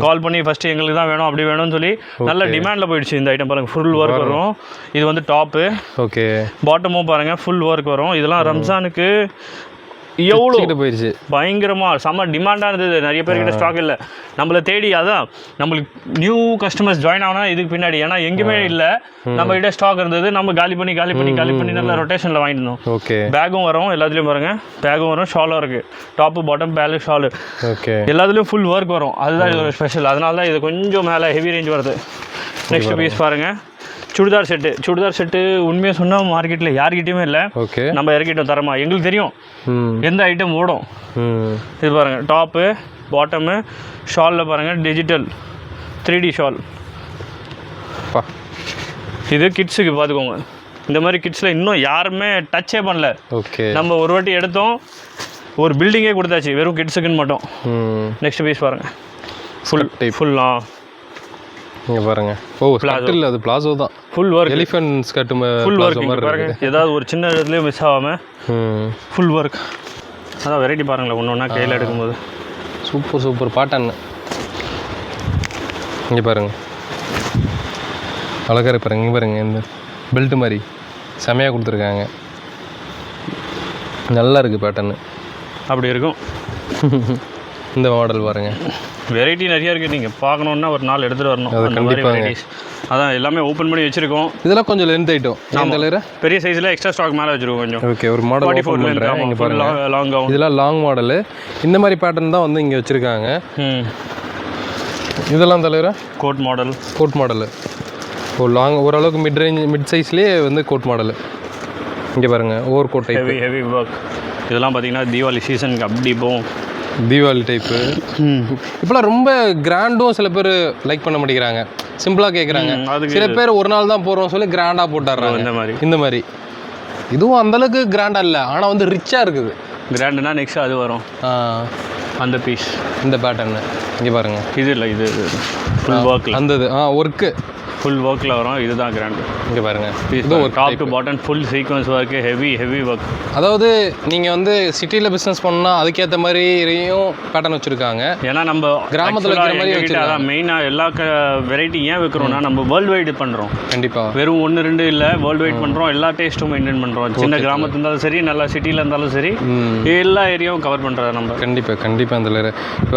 S1: கால் பண்ணி ஃபஸ்ட்டு எங்களுக்கு தான் வேணும் அப்படி வேணும்னு சொல்லி நல்ல டிமாண்டில் போயிடுச்சு இந்த ஐட்டம். பாருங்கள் ஃபுல் ஒர்க் வரும். இது வந்து டாப்பு.
S2: ஓகே.
S1: பாட்டமும் பாருங்கள் ஃபுல் ஒர்க் வரும். இதெல்லாம் ரம்ஜானுக்கு எவ்வளோ போயிடுச்சு, பயங்கரமாக செம்ம டிமாண்டாக இருந்தது. நிறைய பேர்கிட்ட ஸ்டாக் இல்லை, நம்மளை தேடி. அதான் நம்மளுக்கு நியூ கஸ்டமர்ஸ் ஜாயின் ஆகணும் இதுக்கு பின்னாடி. ஏன்னா எங்கேயுமே இல்லை, நம்ம கிட்ட ஸ்டாக் இருந்தது, நம்ம காலி பண்ணி நல்லா ரொட்டேஷனில் வாங்கிட்டு இருந்தோம்.
S2: ஓகே.
S1: பேக்கும் வரும், எல்லாத்துலேயும் பாருங்கள் பேக்கும் வரும், ஷாலும் இருக்குது. டாப்பு பாட்டம் பேலு ஷாலு.
S2: ஓகே.
S1: எல்லாத்துலேயும் ஃபுல் ஒர்க் வரும். அதுதான் இது ஒரு ஸ்பெஷல். அதனால தான் இது கொஞ்சம் மேலே ஹெவி ரேஞ்ச் வருது. நெக்ஸ்ட் பீஸ் பாருங்கள், சுடிதார் செட்டு. உண்மையாக சொன்னால் மார்க்கெட்டில் யார்கிட்டையுமே இல்லை.
S2: ஓகே.
S1: நம்ம இறக்கிட்டோம் தரமா, எங்களுக்கு தெரியும் எந்த ஐட்டம் ஓடும். இது பாருங்கள், டாப்பு பாட்டமு ஷாலில் பாருங்கள் டிஜிட்டல் 3D ஷால். இது கிட்ஸுக்கு பார்த்துக்கோங்க. இந்த மாதிரி கிட்ஸில் இன்னும் யாருமே டச்சே பண்ணல.
S2: ஓகே.
S1: நம்ம ஒரு வாட்டி எடுத்தோம், ஒரு பில்டிங்கே கொடுத்தாச்சு வெறும் கிட்ஸுக்குன்னு மட்டும். நெக்ஸ்ட் பீஸ் பாருங்கள், ஃபுல்லாக
S2: இங்கே பாருங்க. ஓ, ஸ்கர்ட் இல்லை, அது பிளாசோ தான்.
S1: Full work,
S2: elephant skirt
S1: full work பாருங்க. ஏதாவது ஒரு சின்ன இடத்துலையும் மிஸ் ஆகாமல் ஃபுல் ஒர்க். அதான் வெரைட்டி பாருங்களேன், ஒன்று ஒன்றா கையில் எடுக்கும்போது
S2: சூப்பர் பாட்டன். இங்கே பாருங்க, அழகாக பாருங்க. இங்கே பாருங்க, இந்த பெல்ட் மாதிரி செமையாக கொடுத்துருக்காங்க. நல்லா இருக்குது பேட்டர்னு.
S1: அப்படி இருக்கும்.
S2: இந்த மாடல் பாருங்க,
S1: வெரைட்டி நிறையா இருக்குது. நீங்கள் பார்க்கணுன்னா ஒரு நாள் எடுத்துகிட்டு வரணும்.
S2: அது கண்டிப்பாக.
S1: அதான் எல்லாமே ஓப்பன் பண்ணி வச்சுருக்கோம்.
S2: இதெல்லாம் கொஞ்சம் லென்த் ஐட்டம்.
S1: பெரிய சைஸில் எக்ஸ்ட்ரா ஸ்டாக் மேலே வச்சுருக்கோம் கொஞ்சம்.
S2: ஓகே. ஒரு மாடல் ஓப்பன் பண்ணுறேன். இங்கே பாருங்க,
S1: லாங் ஆகும்.
S2: இதெல்லாம் லாங் மாடலு. இந்த மாதிரி பேட்டர்ன் தான் வந்து இங்கே வச்சுருக்காங்க. இதெல்லாம் தலைவர
S1: கோட் மாடலு.
S2: ஓ, லாங் ஓரளவுக்கு மிட் சைஸ்லேயே வந்து கோட் மாடலு. இங்கே பாருங்கள், over coat type,
S1: heavy work. இதெல்லாம் பார்த்தீங்கன்னா தீபாவளி சீசனுக்கு அப்படி போகும்.
S2: தீபாவளி டைப்பு. இப்போலாம் ரொம்ப கிராண்டும் சில பேர் லைக் பண்ண மாட்டேங்கிறாங்க, சிம்பிளாக கேட்குறாங்க. சில பேர் ஒரு நாள் தான் போடுறோம் சொல்லி கிராண்டாக போட்டுறாங்க. இந்த மாதிரி இதுவும் அந்தளவுக்கு கிராண்டாக இல்லை, ஆனால் வந்து ரிச்சாக இருக்குது.
S1: கிராண்டுனா நெக்ஸ்ட் அது வரும், அந்த பீஸ்,
S2: இந்த பேட்டர்னு. இங்கே பாருங்கள்,
S1: இது இல்லை, இது ஃபுல் ஒர்க்கில்
S2: அந்தது ஒர்க்கு
S1: ஃபுல் ஒர்க்கில் வரும். இதுதான் கிராண்டு.
S2: இங்கே பாருங்கள்,
S1: இது ஒரு top to bottom full sequence work, heavy work.
S2: அதாவது நீங்கள் வந்து சிட்டியில் பிஸ்னஸ் பண்ணால் அதுக்கேற்ற மாதிரியும் பேட்டர்ன் வச்சுருக்காங்க. ஏன்னா நம்ம கிராமத்தில் இருக்கிற மாதிரி வச்சுருக்காங்க.
S1: அதான் மெயினாக எல்லா வெரைட்டி ஏன் வைக்கிறோம்னா, நம்ம வேர்ல்டு வைடு பண்ணுறோம்.
S2: கண்டிப்பாக
S1: வெறும் 1-2 இல்லை, வேர்ல்டு வைட் பண்ணுறோம். எல்லா டேஸ்ட்டும் மெயின்டைன் பண்ணுறோம். சின்ன கிராமத்தில் இருந்தாலும் சரி, நல்லா சிட்டியில் இருந்தாலும் சரி, எல்லா ஏரியாவும் கவர் பண்ணுறோம் நம்ம.
S2: கண்டிப்பாக அந்த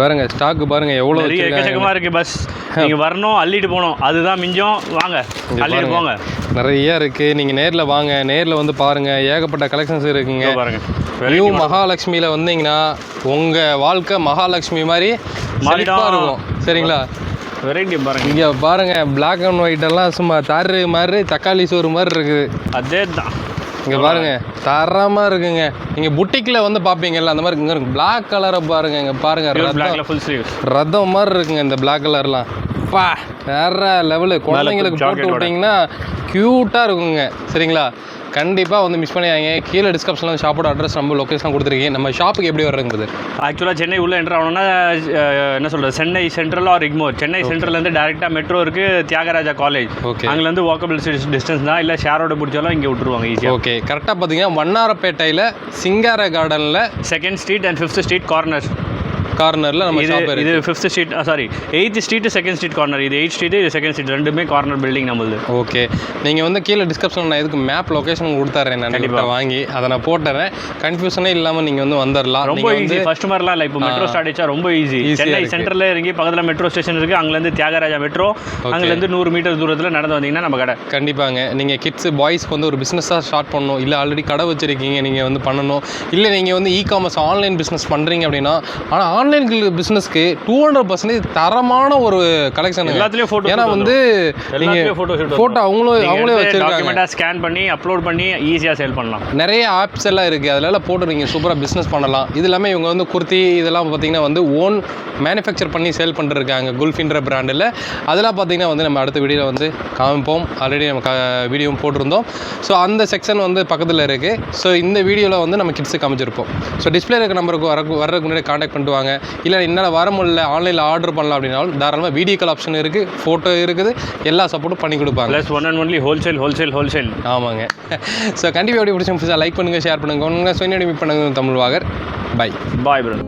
S2: பாருங்க, ஸ்டாக்கு பாருங்கள் எவ்வளோ
S1: எக்கச்சக்கமாக இருக்குது. பஸ் நீங்கள் வரணும், அள்ளிட்டு போகணும், அதுதான் மிஞ்சம். வாங்க, அள்ளிட்டு போங்க.
S2: நிறைய இருக்குது, நீங்கள் நேரில் வாங்க, நேரில் வந்து பாருங்கள். ஏகப்பட்ட கலெக்ஷன்ஸ் இருக்குங்க.
S1: பாருங்கள்,
S2: நியூ மகாலட்சுமியில் வந்தீங்கன்னா உங்கள் வாழ்க்கை மகாலட்சுமி மாதிரி இருக்கும். சரிங்களா?
S1: வெரைட்டி பாருங்கள்.
S2: இங்கே பாருங்கள், பிளாக் அண்ட் ஒயிட் எல்லாம் சும்மா தாரு மாதிரி தக்காளி சோறு மாதிரி இருக்குது.
S1: அதே தான்.
S2: இங்கே பாருங்கள், தரமாக இருக்குங்க. நீங்கள் புட்டிக்கில் வந்து பார்ப்பீங்கல்ல, அந்த மாதிரி இங்கே இருக்கு. பிளாக் கலரை பாருங்கள், இங்கே பாருங்கள், ரத்தம் மாதிரி இருக்குங்க இந்த பிளாக் கலர்லாம். வேற லெவலு. குழந்தைங்களுக்கு போட்டு விட்டிங்கன்னா க்யூட்டாக இருக்குங்க. சரிங்களா? கண்டிப்பாக வந்து மிஸ் பண்ணியாங்க. கீழே டிஸ்கிரிப்ஷனில் வந்து ஷாப்போட அட்ரஸ் நம்ம லொக்கேஷன் கொடுத்துருக்கீங்க. நம்ம ஷாப்புக்கு எப்படி வர்றதுங்கிறது
S1: ஆக்சுவலாக சென்னை உள்ளே என்ட்ரு ஆகணும்னா என்ன சொல்கிறது, சென்னை சென்ட்ரல் ஆர் இக்மோர். சென்னை சென்ட்ரல்லேருந்து டேரெக்டாக மெட்ரோ இருக்குது, தியாகராஜா காலேஜ்.
S2: ஓகே.
S1: அங்கேருந்து வாக்கபிள் டிஸ்டன்ஸ் தான். இல்லை ஷேரோட பிடிச்சாலும் இங்கே விட்டுருவாங்க ஈஸியாக.
S2: ஓகே. கரெக்டாக பார்த்தீங்கன்னா வண்ணாரப்பேட்டையில் சிங்கார கார்டனில்
S1: 2nd street and 5th street
S2: கார்னரில் நம்ம ஷாப்
S1: இது 5th street, sorry 8th street 2nd street corner. இது 8th ஸ்ட்ரீட், இது 2nd ஸ்ட்ரீட், ரெண்டுமே கார்னர் பில்டிங் நம்மளுது.
S2: ஓகே. நீங்கள் வந்து கீழே டிஸ்கிரிப்ஷனில் நான் எதுக்கு மேப் லொக்கேஷன் கொடுத்துட்றேன், நான் கண்டிப்பாக வாங்கி அதை நான் போட்டுறேன். கன்ஃபியூஷனே இல்லாமல் நீங்கள் வந்து வந்துடலாம்.
S1: ரொம்ப ஈஸி. ஃபர்ஸ்ட் மாதிரிலாம் இல்லை, இப்போ மெட்ரோ ஸ்டார்ட் ஆச்சா ரொம்ப ஈஸி. சென்னை சென்டரில் இறங்கி பக்கத்தில் மெட்ரோ ஸ்டேஷன் இருக்குது, அங்கேருந்து தியாகராஜா மெட்ரோ, அங்கேருந்து 100 மீட்டர் தூரத்தில் நடந்து வந்தீங்கன்னா நம்ம கடை.
S2: கண்டிப்பாங்க. நீங்கள் கிட்ஸ் பாய்ஸ்க்கு வந்து ஒரு பிஸ்னஸாக ஸ்டார்ட் பண்ணணும், இல்லை ஆல்ரெடி கடை வச்சுருக்கீங்க நீங்கள் வந்து பண்ணணும், இல்லை நீங்கள் வந்து இ-காமர்ஸ் ஆன்லைன் பிஸ்னஸ் பண்ணுறீங்க அப்படின்னா, ஆனால் ஆன்லைன் பிஸ்னஸ்க்கு 200% தரமான ஒரு கலெக்ஷன்.
S1: எல்லாத்துலயும் போட்டோ,
S2: ஏன்னா வந்து நீங்க போட்டோ அவங்களே வச்சிருக்காங்க,
S1: ஸ்கேன் பண்ணி அப்லோட் பண்ணி ஈஸியாக சேல் பண்ணலாம்.
S2: நிறைய ஆப்ஸ் எல்லாம் இருக்குது, அதெல்லாம் போட்டு நீங்கள் சூப்பராக பிஸ்னஸ் பண்ணலாம். இது எல்லாமே இவங்க வந்து குர்த்தி இதெல்லாம் பார்த்தீங்கன்னா வந்து ஓன் மேனுஃபேக்சர் பண்ணி சேல் பண்ணிருக்காங்க குல்ஃபின்ற பிராண்டில். அதெல்லாம் பார்த்தீங்கன்னா வந்து நம்ம அடுத்த வீடியோவில் வந்து காமிப்போம். ஆல்ரெடி நம்ம வீடியோவும் போட்டிருந்தோம். ஸோ அந்த செக்ஷன் வந்து பக்கத்தில் இருக்குது. ஸோ இந்த வீடியோவில் வந்து நம்ம கிட்ஸுக்கு காமிச்சிருப்போம். ஸோ டிஸ்பிளே இருக்க நம்பருக்கு வர்றதுக்கு முன்னாடி கான்டாக்ட் பண்ணிட்டு வாங்க. இல்லை என்னால் வர முடியல ஆன்லைனில் ஆர்டர் பண்ணலாம் அப்படின்னாலும் தாராளமாக வீடியோ கால் ஆப்ஷன் இருக்குது, ஃபோட்டோ இருக்குது, எல்லா சப்போர்ட்டும் பண்ணி கொடுப்பாங்க.
S1: Plus one and only wholesale.
S2: ஆமாங்க. ஸோ கண்டிப்பாக எப்படி பிடிச்சி லைக் பண்ணுங்கள், ஷேர் பண்ணுங்கள், மீட் பண்ணுங்க தமிழ் வாகர். பாய்
S1: பாய் ப்ரோ.